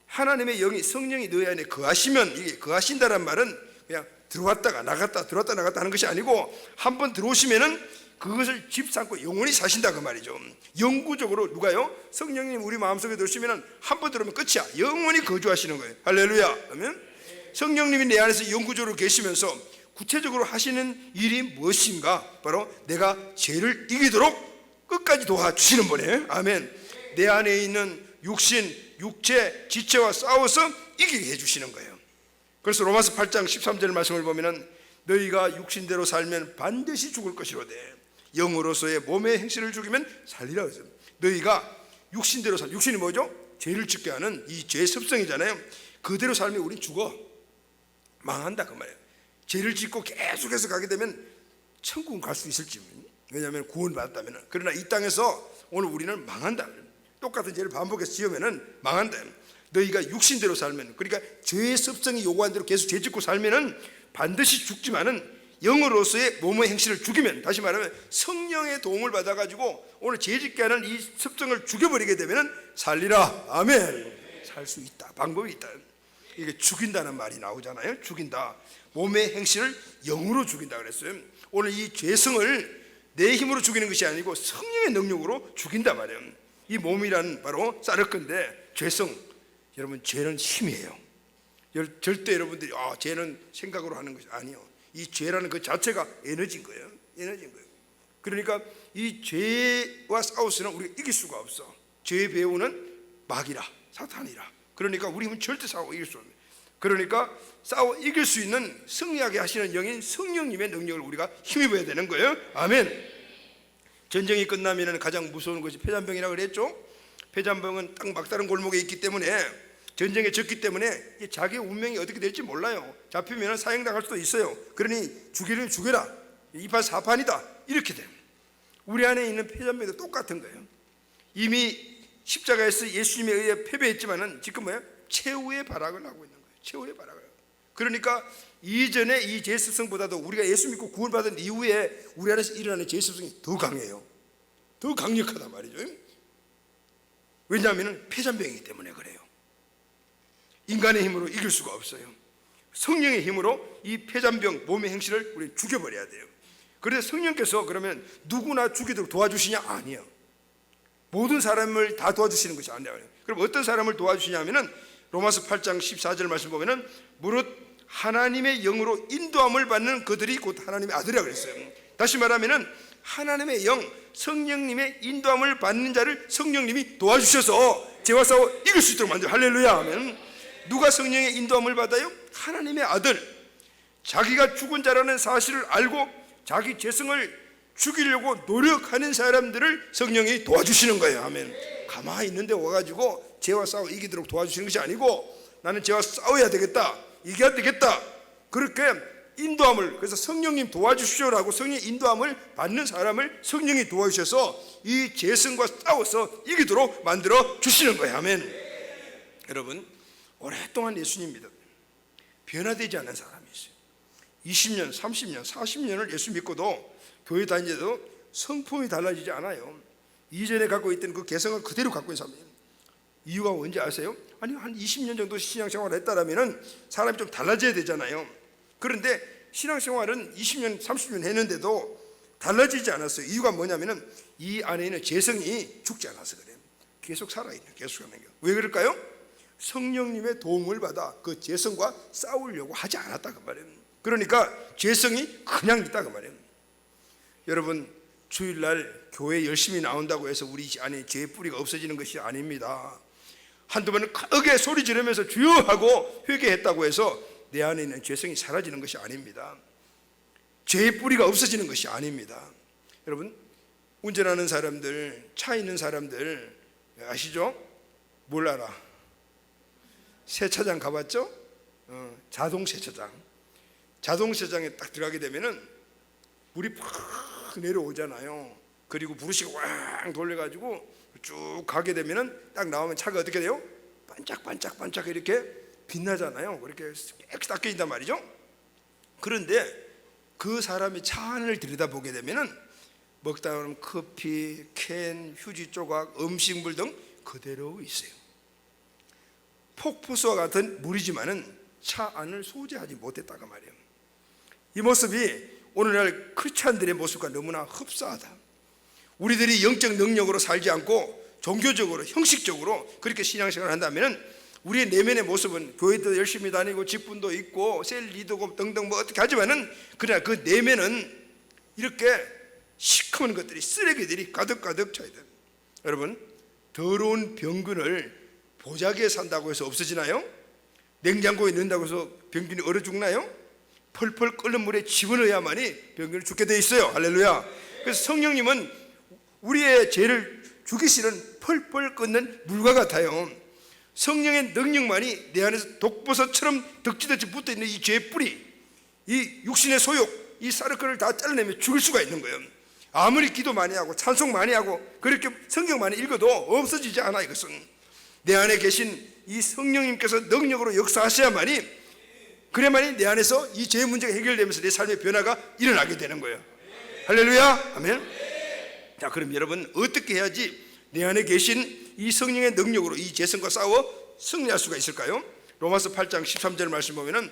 하나님의 영이, 성령이 너희 안에 거하시면, 이게 거하신다는 말은 그냥 들어왔다가 나갔다 들어왔다 나갔다 하는 것이 아니고, 한번 들어오시면은 그것을 집삼고 영원히 사신다 그 말이죠. 영구적으로. 누가요? 성령님 우리 마음속에 들으시면은 한번 들어오면 끝이야. 영원히 거주하시는 거예요. 할렐루야. 아멘. 성령님이 내 안에서 영구적으로 계시면서 구체적으로 하시는 일이 무엇인가? 바로 내가 죄를 이기도록 끝까지 도와주시는 분이에요. 아멘. 내 안에 있는 육신, 육체, 지체와 싸워서 이기게 해주시는 거예요. 그래서 로마서 8장 13절 말씀을 보면은 너희가 육신대로 살면 반드시 죽을 것이로되 영으로서의 몸의 행실을 죽이면 살리라 그랬어요. 너희가 육신대로 육신이 뭐죠? 죄를 짓게 하는 이 죄의 습성이잖아요. 그대로 살면 우린 죽어, 망한다 그 말이에요. 죄를 짓고 계속해서 가게 되면 천국은 갈 수 있을지, 왜냐하면 구원받았다면. 그러나 이 땅에서 오늘 우리는 망한다. 똑같은 죄를 반복해서 지으면은 망한다. 너희가 육신대로 살면, 그러니까 죄의 습성이 요구한 대로 계속 죄 짓고 살면은 반드시 죽지만은 영으로서의 몸의 행실을 죽이면, 다시 말하면 성령의 도움을 받아가지고 오늘 죄 짓게 하는 이 습성을 죽여버리게 되면은 살리라. 아멘. 살 수 있다. 방법이 있다. 이게 죽인다는 말이 나오잖아요. 죽인다. 몸의 행실을 영으로 죽인다 그랬어요. 오늘 이 죄성을 내 힘으로 죽이는 것이 아니고 성령의 능력으로 죽인다 말이에요. 이 몸이란 바로 쌀을 건데, 죄성, 여러분 죄는 힘이에요. 절대 여러분들이 죄는 생각으로 하는 것이 아니에요. 이 죄라는 그 자체가 에너지인 거예요. 에너지인 거예요. 그러니까 이 죄와 싸우서는 우리가 이길 수가 없어. 죄의 배후는 마귀라, 사탄이라. 그러니까 우리 힘은 절대 싸워 이길 수 없어요. 그러니까 싸워 이길 수 있는, 승리하게 하시는 영인 성령님의 능력을 우리가 힘입어야 되는 거예요. 아멘. 전쟁이 끝나면 가장 무서운 것이 폐잔병이라고 그랬죠. 폐잔병은 딱 막다른 골목에 있기 때문에, 전쟁에 졌기 때문에 자기의 운명이 어떻게 될지 몰라요. 잡히면 사형당할 수도 있어요. 그러니 죽이려면 죽여라, 이판 사판이다, 이렇게 돼요. 우리 안에 있는 폐잔병도 똑같은 거예요. 이미 십자가에서 예수님에 의해 패배했지만은 지금 뭐야? 최후의 발악을 하고 있는 거예요. 최후의 발악을. 그러니까 이전에 이 죄습성보다도 우리가 예수 믿고 구원받은 이후에 우리 안에서 일어나는 죄습성이 더 강해요. 더 강력하단 말이죠. 왜냐하면 폐잔병이기 때문에 그래요. 인간의 힘으로 이길 수가 없어요. 성령의 힘으로 이 폐잔병, 몸의 행실을 우리 죽여버려야 돼요. 그래서 성령께서 그러면 누구나 죽이도록 도와주시냐? 아니요. 모든 사람을 다 도와주시는 것이 아니에요. 그럼 어떤 사람을 도와주시냐면은 로마서 8장 14절 말씀 보면은 무릇 하나님의 영으로 인도함을 받는 그들이 곧 하나님의 아들이라고 그랬어요. 다시 말하면은 하나님의 영, 성령님의 인도함을 받는 자를 성령님이 도와주셔서 죄와 싸워 이길 수 있도록 만들어요. 할렐루야 하면, 누가 성령의 인도함을 받아요? 하나님의 아들. 자기가 죽은 자라는 사실을 알고 자기 재성을 죽이려고 노력하는 사람들을 성령이 도와주시는 거예요. 아멘. 가만히 있는데 와가지고 죄와 싸워 이기도록 도와주시는 것이 아니고, 나는 죄와 싸워야 되겠다, 이겨야 되겠다, 그렇게 인도함을, 그래서 성령님 도와주시오라고 성령의 인도함을 받는 사람을 성령이 도와주셔서 이 재성과 싸워서 이기도록 만들어 주시는 거예요. 아멘. 여러분, 오랫동안 예수님 믿어 변화되지 않은 사람이 있어요. 20년, 30년, 40년을 예수 믿고도 교회 다니는데도 성품이 달라지지 않아요. 이전에 갖고 있던 그 개성을 그대로 갖고 있는 사람이에요. 이유가 뭔지 아세요? 아니, 한 20년 정도 신앙생활을 했다라면 사람이 좀 달라져야 되잖아요. 그런데 신앙생활은 20년, 30년 했는데도 달라지지 않았어요. 이유가 뭐냐면은 이 안에 있는 재성이 죽지 않아서 그래요. 계속 살아있는, 계속 하는 거예요. 왜 그럴까요? 성령님의 도움을 받아 그 재성과 싸우려고 하지 않았다 그 말이에요. 그러니까 재성이 그냥 있다 그 말이에요. 여러분, 주일날 교회 열심히 나온다고 해서 우리 안에 죄의 뿌리가 없어지는 것이 아닙니다. 한두 번은 크게 소리 지르면서 주여 하고 회개했다고 해서 내 안에 있는 죄성이 사라지는 것이 아닙니다. 죄의 뿌리가 없어지는 것이 아닙니다. 여러분, 운전하는 사람들, 차 있는 사람들 아시죠? 뭘 알아? 세차장 가봤죠? 자동 세차장. 자동 세차장에 딱 들어가게 되면은 물이 팍 내려오잖아요. 그리고 브러쉬가 왕 돌려가지고 쭉 가게 되면은 딱 나오면 차가 어떻게 돼요? 반짝반짝반짝 이렇게 빛나잖아요. 그렇게 깨끗이 닦여진단 말이죠. 그런데 그 사람이 차 안을 들여다보게 되면은 먹다 보면 커피, 캔, 휴지 조각, 음식물 등 그대로 있어요. 폭포수와 같은 물이지만은 차 안을 소재하지 못했다가 말이에요. 이 모습이 오늘날 크리스찬들의 모습과 너무나 흡사하다. 우리들이 영적 능력으로 살지 않고 종교적으로, 형식적으로 그렇게 신앙생활을 한다면 우리의 내면의 모습은 교회도 열심히 다니고 직분도 있고 셀 리더고 등등 뭐 어떻게 하지만은 그러나 그 내면은 이렇게 시커먼 것들이, 쓰레기들이 가득가득 차야 돼요. 여러분, 더러운 병균을 보자기에 산다고 해서 없어지나요? 냉장고에 넣는다고 해서 병균이 얼어 죽나요? 펄펄 끓는 물에 집어넣어야만이 병균이 죽게 돼 있어요. 할렐루야. 그래서 성령님은 우리의 죄를 죽이시는 펄펄 끓는 물과 같아요. 성령의 능력만이 내 안에서 독버섯처럼 덕지덕지 붙어있는 이 죄의 뿌리, 이 육신의 소욕, 이 사르크를 다 잘라내면 죽일 수가 있는 거예요. 아무리 기도 많이 하고 찬송 많이 하고 그렇게 성경 많이 읽어도 없어지지 않아. 이것은 내 안에 계신 이 성령님께서 능력으로 역사하셔야만이, 그래야만이 내 안에서 이 죄의 문제가 해결되면서 내 삶의 변화가 일어나게 되는 거예요. 할렐루야. 아멘. 자, 그럼 여러분, 어떻게 해야지 내 안에 계신 이 성령의 능력으로 이 죄성과 싸워 승리할 수가 있을까요? 로마서 8장 13절 말씀 보면은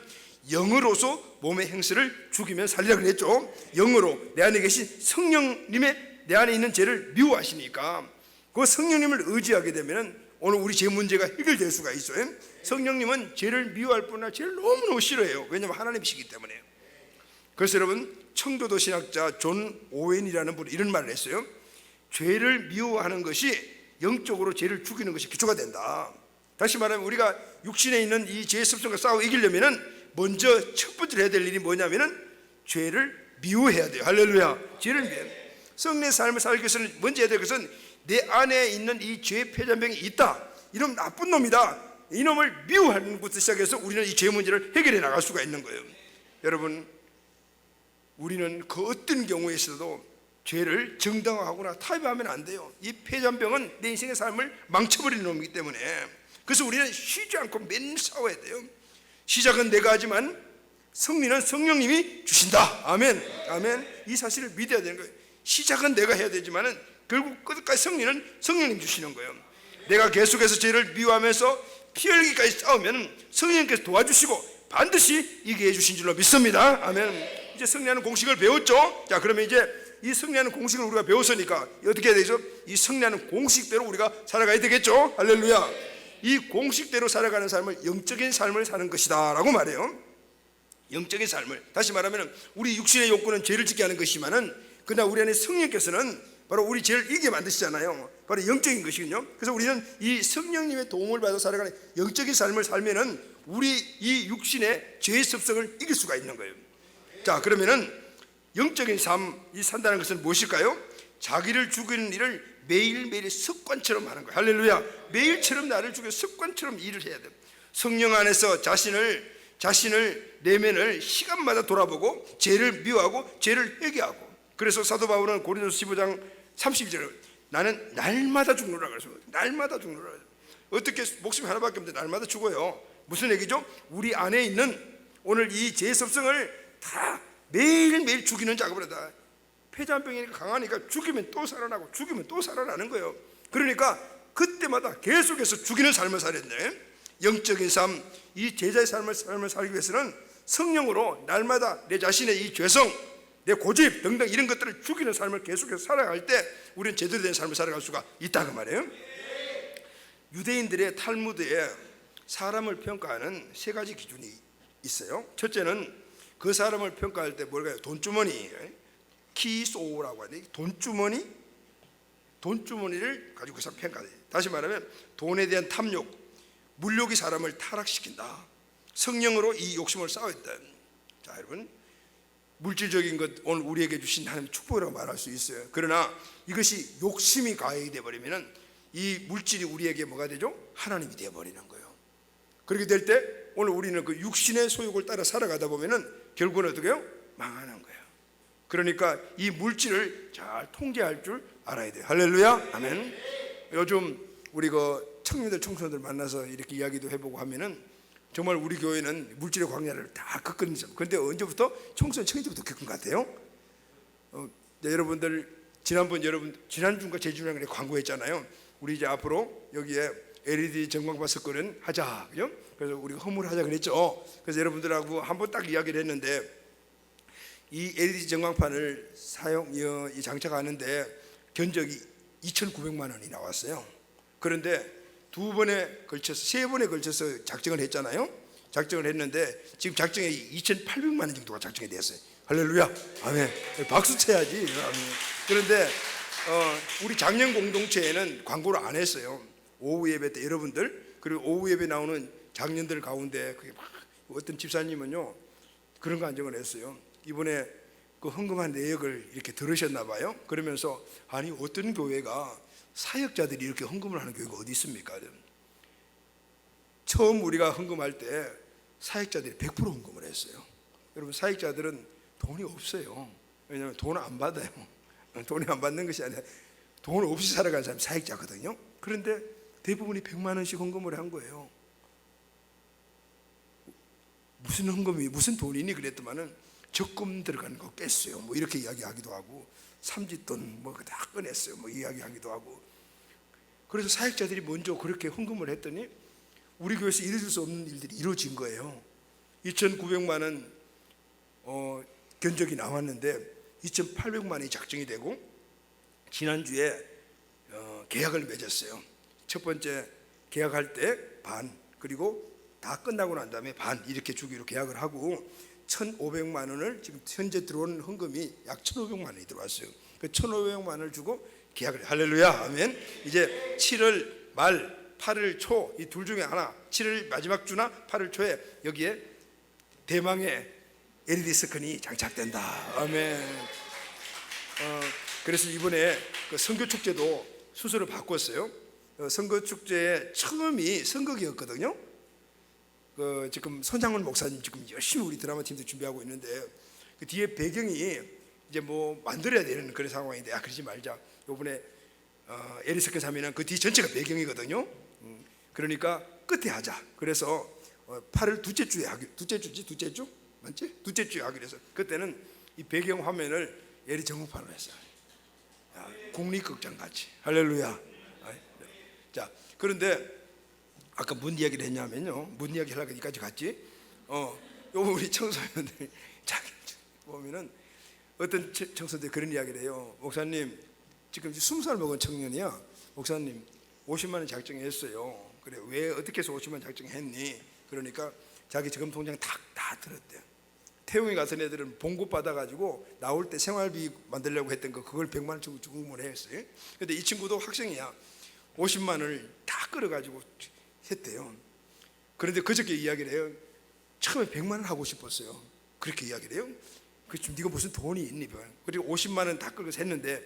영으로서 몸의 행실을 죽이면 살리라 그랬죠. 영으로 내 안에 계신 성령님의 내 안에 있는 죄를 미워하시니까 그 성령님을 의지하게 되면은 오늘 우리 죄 문제가 해결될 수가 있어요. 성령님은 죄를 미워할 뿐 아니라 죄를 너무너무 싫어해요. 왜냐하면 하나님이시기 때문에. 그래서 여러분, 청교도 신학자 존 오웬이라는 분이 이런 말을 했어요. 죄를 미워하는 것이 영적으로 죄를 죽이는 것이 기초가 된다. 다시 말하면 우리가 육신에 있는 이 죄의 습성과 싸워 이기려면은 먼저 첫 번째로 해야 될 일이 뭐냐면은 죄를 미워해야 돼요. 할렐루야. 죄를 미워해야 돼요. 성령의 삶을 살기 위해서는 먼저 해야 될 것은 내 안에 있는 이 죄의 폐잔병이 있다, 이놈 나쁜 놈이다, 이놈을 미워하는 것부터 시작해서 우리는 이 죄 문제를 해결해 나갈 수가 있는 거예요. 여러분, 우리는 그 어떤 경우에 있어도 죄를 정당화하거나 타협하면 안 돼요. 이 폐잔병은 내 인생의 삶을 망쳐버리는 놈이기 때문에. 그래서 우리는 쉬지 않고 맨날 싸워야 돼요. 시작은 내가 하지만 승리는 성령님이 주신다. 아멘. 아멘. 이 사실을 믿어야 되는 거예요. 시작은 내가 해야 되지만은 결국 끝까지 승리는 성령님 주시는 거예요. 내가 계속해서 죄를 미워하면서 피 흘리기까지 싸우면 성령님께서 도와주시고 반드시 이기게 해주신 줄로 믿습니다. 아멘. 이제 승리하는 공식을 배웠죠. 자, 그러면 이제 이 승리하는 공식을 우리가 배웠으니까 어떻게 해야 되죠? 이 승리하는 공식대로 우리가 살아가야 되겠죠. 할렐루야. 이 공식대로 살아가는 삶을 영적인 삶을 사는 것이다 라고 말해요. 영적인 삶을, 다시 말하면 우리 육신의 욕구는 죄를 짓게 하는 것이지만은 그러나 우리 안에 성령께서는 바로 우리 죄를 이기게 만드시잖아요. 바로 영적인 것이거든요. 그래서 우리는 이 성령님의 도움을 받아 살아가는 영적인 삶을 살면은 우리 이 육신의 죄의 습성을 이길 수가 있는 거예요. 자, 그러면은 영적인 삶이 산다는 것은 무엇일까요? 자기를 죽이는 일을 매일매일 습관처럼 하는 거예요. 할렐루야. 매일처럼 나를 죽여 습관처럼 일을 해야 돼요. 성령 안에서 자신을 내면을 시간마다 돌아보고 죄를 미워하고 죄를 회개하고. 그래서 사도 바울은 고린도서 15장 32절에 나는 날마다 죽노라 그래서 날마다 죽노라. 어떻게 목숨이 하나밖에 없는데 날마다 죽어요. 무슨 얘기죠? 우리 안에 있는 오늘 이 죄의 습성을 다 매일매일 죽이는 작업을 하다. 폐잔병이니까 강하니까 죽이면 또 살아나고 죽이면 또 살아나는 거예요. 그러니까 그때마다 계속해서 죽이는 삶을 살았네. 영적인 삶, 이 제자의 삶을 살기 위해서는 성령으로 날마다 내 자신의 이 죄성, 내 고집 등등 이런 것들을 죽이는 삶을 계속해서 살아갈 때 우리는 제대로 된 삶을 살아갈 수가 있다 그 말이에요. 유대인들의 탈무드에 사람을 평가하는 세 가지 기준이 있어요. 첫째는 그 사람을 평가할 때 뭘까요? 돈주머니, 키소라고 하는데 돈주머니를 가지고 그 사람 평가해요. 다시 말하면 돈에 대한 탐욕, 물욕이 사람을 타락시킨다. 성령으로 이 욕심을 싸워야 된다. 자, 여러분, 물질적인 것 오늘 우리에게 주신 하나님의 축복이라고 말할 수 있어요. 그러나 이것이 욕심이 가해이 되어버리면 이 물질이 우리에게 뭐가 되죠? 하나님이 되어버리는 거예요. 그렇게 될 때 오늘 우리는 그 육신의 소욕을 따라 살아가다 보면은 결국은 어떻게 해요? 망하는 거예요. 그러니까 이 물질을 잘 통제할 줄 알아야 돼요. 할렐루야, 아멘. 요즘 우리 그 청년들 청소년들 만나서 이렇게 이야기도 해보고 하면은 정말 우리 교회는 물질의 광야를 다 겪은 점. 그런데 언제부터? 청소년 청년부터 겪은 것 같아요. 여러분들 지난주인가 제주에 광고했잖아요. 우리 이제 앞으로 여기에 LED 전광판 섞어는 하자, 그죠? 그래서 우리가 허물하자 그랬죠. 그래서 여러분들하고 한번 딱 이야기를 했는데 이 LED 전광판을 장착하는데 견적이 2,900만 원이 나왔어요. 그런데 세 번에 걸쳐서 작정을 했잖아요. 작정을 했는데 지금 작정에 2,800만 원 정도가 작정이 됐어요. 할렐루야, 아멘. 박수 쳐야지. 아멘. 그런데 우리 작년 공동체에는 광고를 안 했어요. 오후 예배 때 여러분들, 그리고 오후 예배 나오는 장년들 가운데 그게 막 어떤 집사님은요 그런 거 안정을 했어요. 이번에 그 헌금한 내역을 이렇게 들으셨나 봐요. 그러면서 아니 어떤 교회가 사역자들이 이렇게 헌금을 하는 교회가 어디 있습니까? 처음 우리가 헌금할 때 사역자들이 100% 헌금을 했어요. 여러분, 사역자들은 돈이 없어요. 왜냐하면 돈을 안 받아요. 돈이 안 받는 것이 아니라 돈 없이 살아가는 사람이 사역자거든요. 그런데 대부분이 100만 원씩 헌금을 한 거예요. 무슨 헌금이 무슨 돈이니 그랬더만은 적금 들어가는 거 깼어요. 뭐 이렇게 이야기하기도 하고 삼짓돈 뭐 다 꺼냈어요. 뭐 이야기하기도 하고. 그래서 사역자들이 먼저 그렇게 헌금을 했더니 우리 교회에서 이루어질 수 없는 일들이 이루어진 거예요. 2,900만 원 견적이 나왔는데 2,800만 원이 작정이 되고 지난주에 계약을 맺었어요. 첫 번째 계약할 때 반, 그리고 다 끝나고 난 다음에 반 이렇게 주기로 계약을 하고 1,500만 원을 지금 현재 들어오는 헌금이 약 1,500만 원이 들어왔어요. 그 1,500만 원을 주고 계약을 해요. 할렐루야, 아멘. 이제 7월 말 8월 초 이 둘 중에 하나, 7월 마지막 주나 8월 초에 여기에 대망의 LED 스크린이 장착된다. 아멘. 그래서 이번에 그 선교 축제도 순서를 바꿨어요. 선교 축제의 처음이 선거기였거든요. 지금 손장훈 목사님 지금 열심히 우리 드라마 팀도 준비하고 있는데 그 뒤에 배경이 이제 뭐 만들어야 되는 그런 상황인데 그러지 말자. 요번에 LED 스크린 사면은 그 뒤 전체가 배경이거든요. 그러니까 끝에 하자. 그래서 8월 둘째 주에 둘째 주 맞지? 둘째 주에 하기로 해서 그때는 이 배경 화면을 LED 전광판으로 했어요. 국립극장 같이. 할렐루야. 자, 그런데 아까 뭔 이야기를 했냐면요. 뭔 이야기를 하려고 여기까지 갔지? 요거 우리 청소년들 자기 보면은 어떤 청소년들이 그런 이야기를 해요. 목사님, 지금 20살 먹은 청년이야. 목사님, 50만 원 작정했어요. 그래, 왜 어떻게 해서 50만 원 작정했니? 그러니까 자기 지금 통장 다 들었대요. 태웅이 같은 애들은 봉급 받아가지고 나올 때 생활비 만들려고 했던 거 그걸 100만 원 주고 주문을 했어요. 근데 이 친구도 학생이야. 50만 원을 다 끌어가지고 했대요. 그런데 그저께 이야기를 해요. 처음에 100만 원 하고 싶었어요. 그렇게 이야기를 해요. 지금 네가 무슨 돈이 있니? 그리고 50만 원 다 끌고 샜는데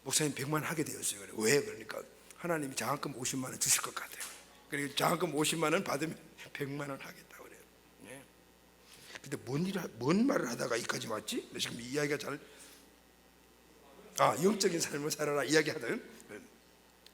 목사님 100만 원 하게 되었어요. 왜? 그러니까 하나님이 장학금 50만 원 주실 것 같아요. 그리고 장학금 50만 원 받으면 100만 원 하겠다고 그래요. 네. 근데 뭔 말을 하다가 이까지 왔지? 지금 이 이야기가 영적인 삶을 살아라 이야기하던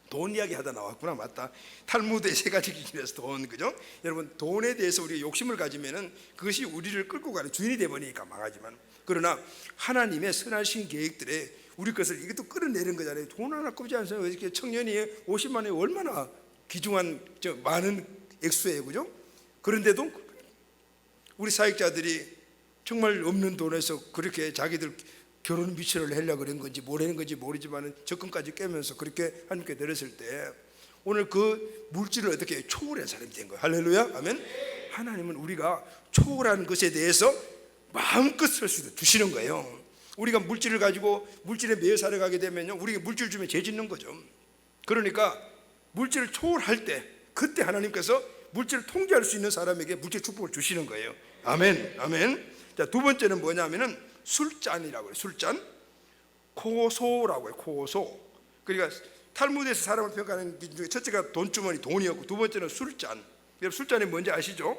돈 이야기하다 나왔구나. 맞다. 탈무드의 세 가지 기준에서 돈, 그죠? 여러분, 돈에 대해서 우리가 욕심을 가지면은 그것이 우리를 끌고 가는 주인이 되버리니까 망하지만, 그러나 하나님의 선하신 계획들에 우리 것을 이것도 끌어내는 거잖아요. 돈 하나 꼽지 않아요. 이렇게 청년이 50만 원이 얼마나 귀중한 많은 액수예요, 그죠? 그런데도 우리 사역자들이 정말 없는 돈에서 그렇게 자기들 결혼 미션을 하려고 그런 건지 뭐라는 건지 모르지만 적금까지 깨면서 그렇게 하나님께 드렸을 때 오늘 그 물질을 어떻게 초월한 사람이 된 거예요. 할렐루야, 아멘. 하나님은 우리가 초월하는 것에 대해서 마음껏 쓸 수 주시는 거예요. 우리가 물질을 가지고 물질에 매여 살아가게 되면요, 우리가 물질 주면 죄 짓는 거죠. 그러니까 물질을 초월할 때 그때 하나님께서 물질을 통제할 수 있는 사람에게 물질 축복을 주시는 거예요. 아멘, 아멘. 자, 두 번째는 뭐냐면은 술잔이라고 해요. 술잔, 코소라고 해요. 코소. 그러니까 탈무드에서 사람을 평가하는 기준 중에 첫째가 돈주머니, 돈이었고, 두 번째는 술잔. 술잔이 뭔지 아시죠?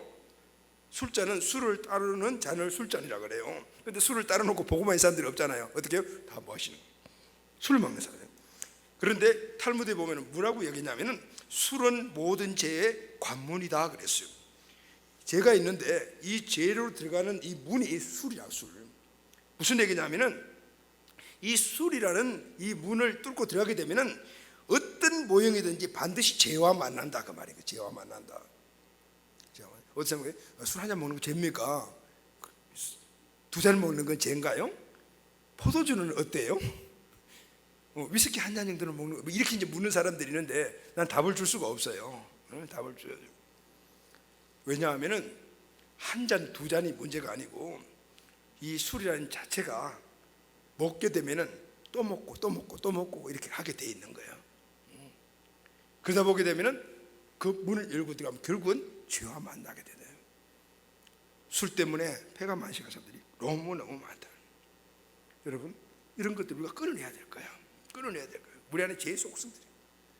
술잔은 술을 따르는 잔을 술잔이라고 그래요. 근데 술을 따라놓고 보고만 있는 사람들이 없잖아요. 어떻게 해요? 다 마시는 거예요. 술 먹는 사람. 그런데 탈무드에 보면 뭐라고 얘기했냐면은 술은 모든 죄의 관문이다 그랬어요. 죄가 있는데 이 죄로 들어가는 이 문이 술이야. 술. 무슨 얘기냐면은 이 술이라는 이 문을 뚫고 들어가게 되면은 어떤 모형이든지 반드시 죄와 만난다 그 말이에요. 죄와 만난다. 어떻게 생각해요? 술 한 잔 먹는 거 죄입니까? 두 잔 먹는 건 죄인가요? 포도주는 어때요? 위스키 한 잔 정도는 먹는 거, 이렇게 이제 묻는 사람들이 있는데 난 답을 줄 수가 없어요. 답을 줘야죠. 왜냐하면은 한 잔, 두 잔이 문제가 아니고 이 술이라는 자체가 먹게 되면은 또 먹고 또 먹고 또 먹고 이렇게 하게 돼 있는 거예요. 그러다 보게 되면은 그 문을 열고 들어가면 결국은 죄와 만나게 되네요. 술 때문에 폐가 만식한 사람들이 너무너무 많다. 여러분, 이런 것들 우리가 끊어내야 될 거야. 끊어내야 될 거예요. 우리 안에 죄의 속성들이.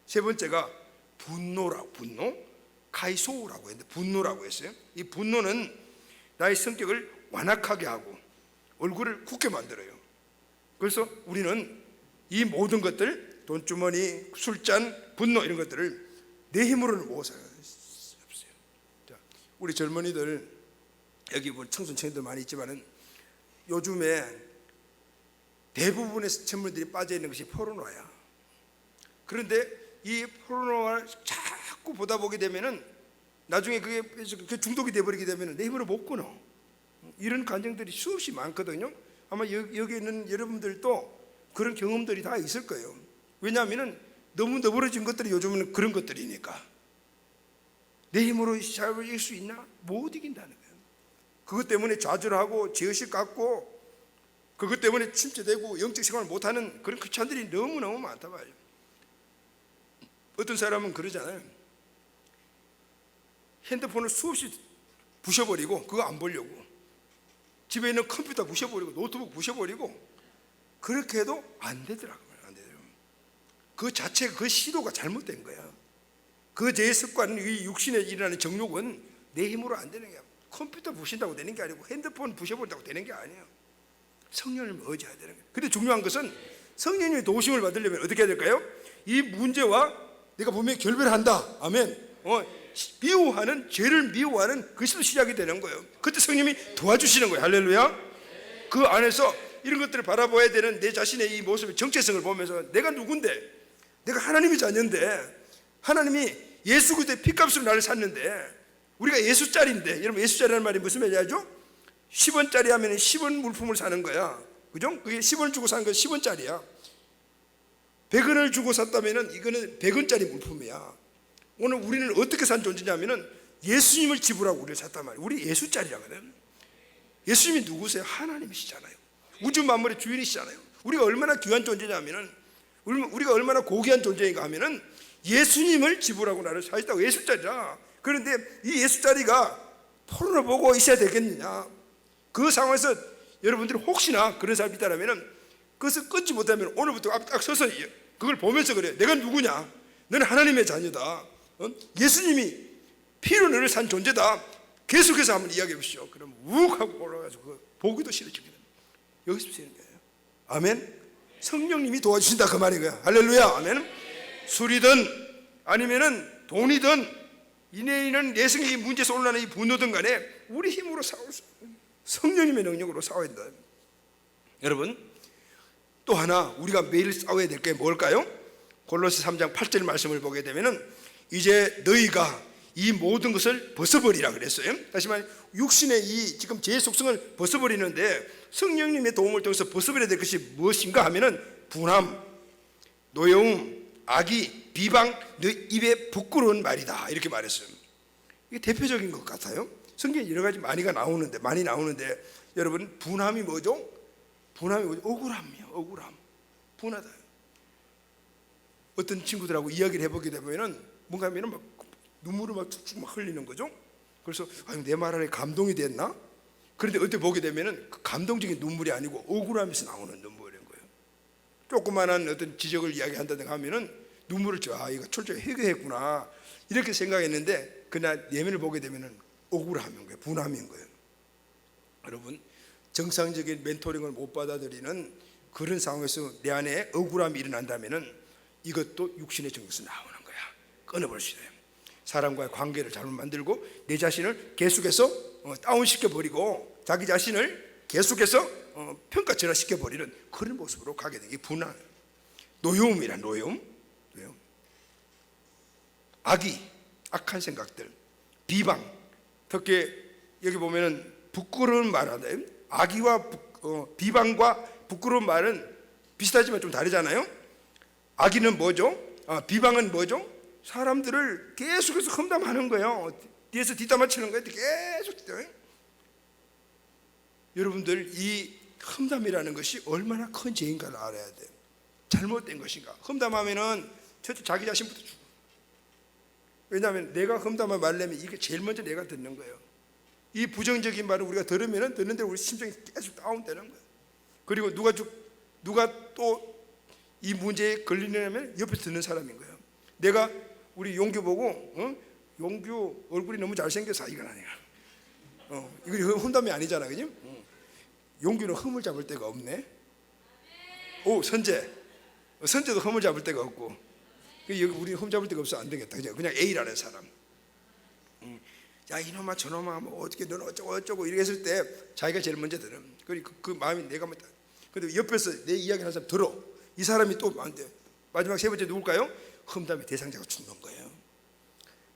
세 번째가 분노라고, 분노, 가이소라고 했는데 분노라고 했어요. 이 분노는 나의 성격을 완악하게 하고 얼굴을 굳게 만들어요. 그래서 우리는 이 모든 것들, 돈주머니, 술잔, 분노 이런 것들을 내 힘으로는 못 살아요. 없어요. 자, 우리 젊은이들 여기 뭐 청소년들 많이 있지만은 요즘에 대부분의 젊은이들이 빠져 있는 것이 포르노야. 그런데 이 포르노를 자꾸 보다 보게 되면은 나중에 그게 중독이 돼버리게 되면은 내 힘으로 못 끊어. 이런 감정들이 수없이 많거든요. 아마 여기 있는 여러분들도 그런 경험들이 다 있을 거예요. 왜냐하면은 너무 너버러진 것들이 요즘은 그런 것들이니까. 내 힘으로 잘 이길 수 있나? 못 이긴다는 거예요. 그것 때문에 좌절하고 죄의식 갖고 그것 때문에 침체되고 영적 생활을 못하는 그런 크리스찬들이 너무너무 많다 말이에요. 어떤 사람은 그러잖아요. 핸드폰을 수없이 부셔버리고 그거 안 보려고, 집에 있는 컴퓨터 부셔버리고 노트북 부셔버리고, 그렇게 해도 안 되더라고요. 안 되더라고요. 그 자체가, 그 시도가 잘못된 거야. 그 죄의 습관, 이 육신에 일어나는 정욕은 내 힘으로 안 되는 거야. 컴퓨터 부신다고 되는 게 아니고 핸드폰 부셔버린다고 되는 게 아니에요. 성령을 의지해야 되는 거예요. 근데 중요한 것은 성령님의 도우심을 받으려면 어떻게 해야 될까요? 이 문제와 내가 분명히 결별한다. 아멘. 미워하는, 죄를 미워하는 것이 시작이 되는 거예요. 그때 성령님이 도와주시는 거예요. 할렐루야. 그 안에서 이런 것들을 바라봐야 되는 내 자신의 이 모습의 정체성을 보면서 내가 누군데, 내가 하나님의 자녀인데, 하나님이 예수 그리스도의 피값으로 나를 샀는데, 우리가 예수짜리인데, 여러분 예수짜리라는 말이 무슨 말이죠? 10원짜리 하면 10원 물품을 사는 거야. 그죠? 그게 10원 주고 산 건 10원짜리야. 100원을 주고 샀다면 이거는 100원짜리 물품이야. 오늘 우리는 어떻게 산 존재냐면은 예수님을 지불하고 우리를 샀단 말이에요. 우리 예수짜리라거든. 예수님이 누구세요? 하나님이시잖아요. 우주 만물의 주인이시잖아요. 우리가 얼마나 귀한 존재냐면은, 우리가 얼마나 고귀한 존재인가 하면은 예수님을 지불하고 나를 사셨다고. 예수짜리라. 그런데 이 예수 자리가 포로로 보고 있어야 되겠느냐? 그 상황에서 여러분들이 혹시나 그런 사람이 있다면 그것을 끊지 못하면 오늘부터 딱 서서 그걸 보면서 그래. 내가 누구냐? 너는 하나님의 자녀다. 예수님이 피로 너를 산 존재다. 계속해서 한번 이야기해 보시죠. 그럼 욱 하고 올라가지고 보기도 싫어지게 됩니다. 여기서 쓰는 거예요. 아멘. 성령님이 도와주신다 그 말인 거야. 할렐루야. 아멘. 술이든 아니면은 돈이든 이내에는 내성이 문제에서 올라오는 이 분노든 간에 우리 힘으로 싸울 수 없어요. 성령님의 능력으로 싸워야 된다. 여러분, 또 하나 우리가 매일 싸워야 될 게 뭘까요? 골로새 3장 8절 말씀을 보게 되면은 이제 너희가 이 모든 것을 벗어버리라 그랬어요. 다시 말해 육신의 이 지금 제 속성을 벗어버리는데 성령님의 도움을 통해서 벗어버려야 될 것이 무엇인가 하면은 분함, 노여움, 악의, 비방, 너 입에 부끄러운 말이다 이렇게 말했어요. 이게 대표적인 것 같아요. 성경에 여러 가지 많이 나오는데 여러분 분함이 뭐죠? 분함이 뭐죠? 억울함이에요. 억울함, 분하다. 어떤 친구들하고 이야기를 해보게 되면은 뭔가 하면은 막 눈물을 막 쭉쭉 막 흘리는 거죠. 그래서 내 말 안에 감동이 됐나? 그런데 어떻게 보게 되면은 그 감동적인 눈물이 아니고 억울함에서 나오는 눈물인 거예요. 조그만한 어떤 지적을 이야기한다든가 하면은 눈물을 이거 철저히 회개했구나 이렇게 생각했는데 그날 내면을 보게 되면은 억울함인 거예요. 분함인 거예요. 여러분, 정상적인 멘토링을 못 받아들이는 그런 상황에서 내 안에 억울함이 일어난다면은 이것도 육신의 증거에서 나오는 거야. 끊어버리셔야 돼요. 사람과의 관계를 잘못 만들고 내 자신을 계속해서 다운시켜 버리고 자기 자신을 계속해서 평가절하시켜 버리는 그런 모습으로 가게 돼. 이 분한, 노여움이란 노여움, 악의, 악한 생각들, 비방, 특히 여기 보면은 부끄러운 말하다. 악의와 비방과 부끄러운 말은 비슷하지만 좀 다르잖아요. 악의는 뭐죠? 비방은 뭐죠? 사람들을 계속해서 험담하는 거예요. 뒤에서 뒷담화 치는 거예요. 계속. 여러분들 이 험담이라는 것이 얼마나 큰 죄인가를 알아야 돼요. 잘못된 것인가. 험담하면은 첫째 자기 자신부터 죽어. 왜냐하면 내가 험담을 말려면 이게 제일 먼저 내가 듣는 거예요. 이 부정적인 말을 우리가 들으면은 듣는 대로 우리 심정이 계속 다운되는 거예요. 그리고 누가 또 이 문제에 걸리려면 옆에서 듣는 사람인 거예요. 내가 우리 용규 보고 용규 얼굴이 너무 잘생겨서 이건 아니야. 이거 험담이 아니잖아, 그지? 용규는 흠을 잡을 데가 없네. 오, 선재도 흠을 잡을 데가 없고, 여기 우리 흠 잡을 데가 없어 안 되겠다. 그냥 A라는 사람. 야 이놈아 저놈아 뭐 어떻게 넌 어쩌고 이렇게 했을 때 자기가 제일 먼저 들음. 그리고 그 마음이 내가 먼저. 근데 옆에서 내 이야기 하는 사람 들어. 이 사람이 또 안 돼. 마지막 세 번째 누굴까요? 험담의 대상자가 죽는 거예요.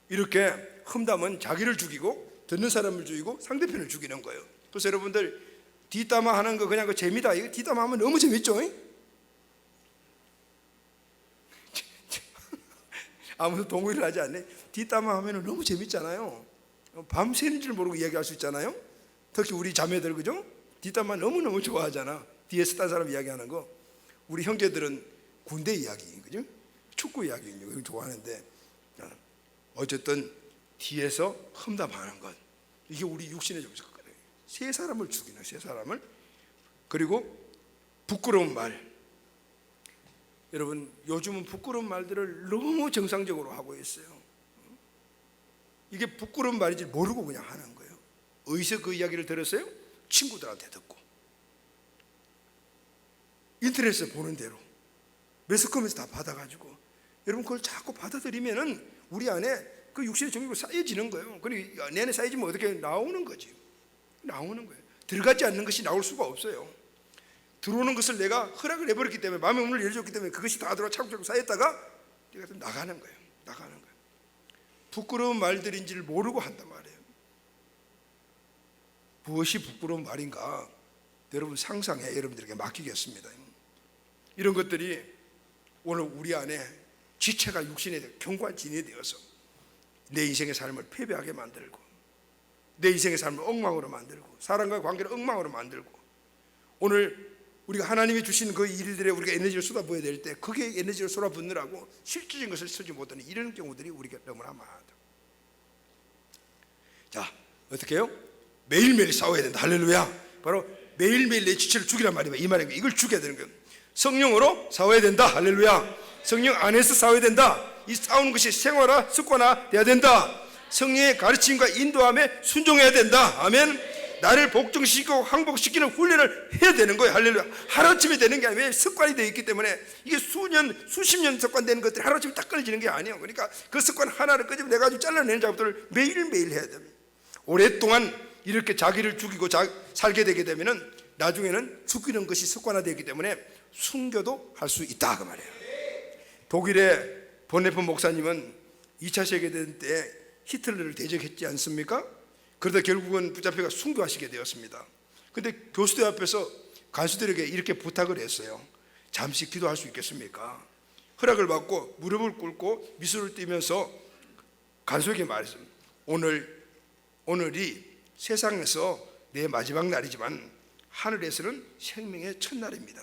이렇게 험담은 자기를 죽이고 듣는 사람을 죽이고 상대편을 죽이는 거예요. 그래서 여러분들 뒷담화 하는 거 그냥 그 재미다. 이거 뒷담화 하면 너무 재밌죠? 아무도 동의를 하지 않네. 뒷담화 하면 너무 재밌잖아요. 밤새는 줄 모르고 이야기할 수 있잖아요. 특히 우리 자매들 그죠? 뒷담화 너무너무 좋아하잖아. 뒤에서 딴 사람 이야기하는 거. 우리 형제들은 군대 이야기 그죠? 축구 이야기 이거 좋아하는데 어쨌든 뒤에서 험담하는 것 이게 우리 육신의 정서거든요. 세 사람을 죽이는 세 사람을. 그리고 부끄러운 말. 여러분 요즘은 부끄러운 말들을 너무 정상적으로 하고 있어요. 이게 부끄러운 말인지 모르고 그냥 하는 거예요. 어디서 그 이야기를 들었어요? 친구들한테 듣고 인터넷에서 보는 대로 매스컴에서 다 받아가지고 여러분 그걸 자꾸 받아들이면은 우리 안에 그 육신의 정욕이 쌓여지는 거예요. 그리고 내 안에 쌓여지면 어떻게 나오는 거지? 나오는 거예요. 들어가지 않는 것이 나올 수가 없어요. 들어오는 것을 내가 허락을 해버렸기 때문에 마음의 문을 열어줬기 때문에 그것이 다 들어와 차곡차곡 쌓였다가 내가 나가는 거예요. 나가는 거예요. 부끄러운 말들인지를 모르고 한단 말이에요. 무엇이 부끄러운 말인가? 여러분 상상해. 여러분들에게 맡기겠습니다. 이런 것들이 오늘 우리 안에 지체가 육신의 경관진이 되어서 내 인생의 삶을 패배하게 만들고 내 인생의 삶을 엉망으로 만들고 사람과의 관계를 엉망으로 만들고 오늘 우리가 하나님이 주신 그 일들에 우리가 에너지를 쏟아부어야 될 때 그게 에너지를 쏟아붓느라고 실질적인 것을 쓰지 못하는 이런 경우들이 우리가 너무나 많다. 자, 어떻게 해요? 매일매일 싸워야 된다. 할렐루야. 바로 매일매일 내 지체를 죽이란 말이에요. 이 말은 이걸 죽여야 되는 거예요. 성령으로 싸워야 된다. 할렐루야. 성령 안에서 싸워야 된다. 이 싸우는 것이 생활화, 습관화 돼야 된다. 성령의 가르침과 인도함에 순종해야 된다. 아멘. 나를 복종시키고 항복시키는 훈련을 해야 되는 거예요. 할렐루야. 하루아침에 되는 게 아니에요. 습관이 되어 있기 때문에 이게 수십 년 습관되는 것들이 하루아침에 딱 끊어지는 게 아니에요. 그러니까 그 습관 하나를 끄집어내가지고 잘라내는 작업들을 매일매일 해야 됩니다. 오랫동안 이렇게 자기를 죽이고 살게 되게 되면은 나중에는 죽이는 것이 습관화되기 때문에 순교도 할 수 있다 그 말이에요. 독일의 본네폰 목사님은 2차 세계대전 때 히틀러를 대적했지 않습니까? 그러다 결국은 붙잡혀가 순교하시게 되었습니다. 근데 교수들 앞에서 간수들에게 이렇게 부탁을 했어요. 잠시 기도할 수 있겠습니까? 허락을 받고 무릎을 꿇고 미소를 띠면서 간수에게 말했습니다. 오늘이 세상에서 내 마지막 날이지만 하늘에서는 생명의 첫날입니다.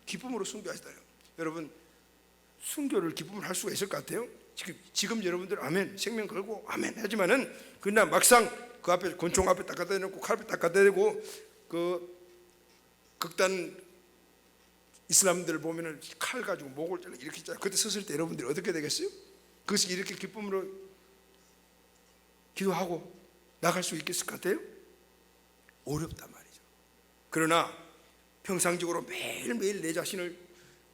기쁨으로 순교하시다. 여러분, 순교를 기쁨을 할 수가 있을 것 같아요? 지금 여러분들 아멘 생명 걸고 아멘 하지만은 그날 막상 그 앞에 권총 앞에 딱 갖다 대놓고 칼 앞에 딱 갖다 대고 그 극단 이슬람들 보면은 칼 가지고 목을 잘라 이렇게 잘라 그때 섰을 때 여러분들이 어떻게 되겠어요? 그것이 이렇게 기쁨으로 기도하고 나갈 수 있겠을 것 같아요? 어렵단 말이죠. 그러나 평상적으로 매일매일 내 자신을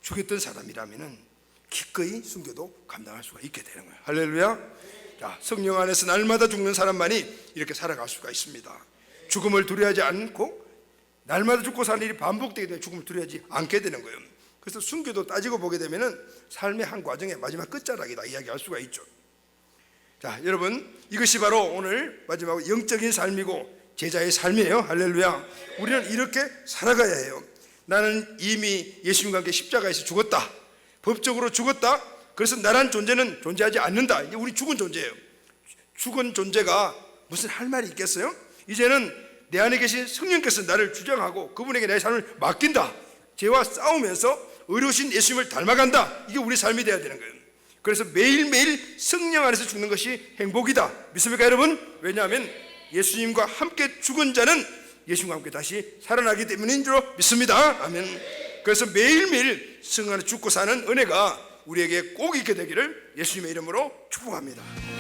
죽였던 사람이라면은 기꺼이 순교도 감당할 수가 있게 되는 거예요. 할렐루야. 자, 성령 안에서 날마다 죽는 사람만이 이렇게 살아갈 수가 있습니다. 죽음을 두려워하지 않고 날마다 죽고 사는 일이 반복되게 되면 죽음을 두려워하지 않게 되는 거예요. 그래서 순교도 따지고 보게 되면은 삶의 한 과정의 마지막 끝자락이다 이야기할 수가 있죠. 자, 여러분, 이것이 바로 오늘 마지막 영적인 삶이고 제자의 삶이에요. 할렐루야. 우리는 이렇게 살아가야 해요. 나는 이미 예수님과 함께 십자가에서 죽었다. 법적으로 죽었다. 그래서 나란 존재는 존재하지 않는다. 이제 우리 죽은 존재예요. 죽은 존재가 무슨 할 말이 있겠어요? 이제는 내 안에 계신 성령께서 나를 주장하고 그분에게 내 삶을 맡긴다. 죄와 싸우면서 의로우신 예수님을 닮아간다. 이게 우리 삶이 돼야 되는 거예요. 그래서 매일매일 성령 안에서 죽는 것이 행복이다. 믿습니까 여러분? 왜냐하면 예수님과 함께 죽은 자는 예수님과 함께 다시 살아나기 때문인 줄 믿습니다. 아멘. 그래서 매일매일 성령 안에 죽고 사는 은혜가 우리에게 꼭 있게 되기를 예수님의 이름으로 축복합니다.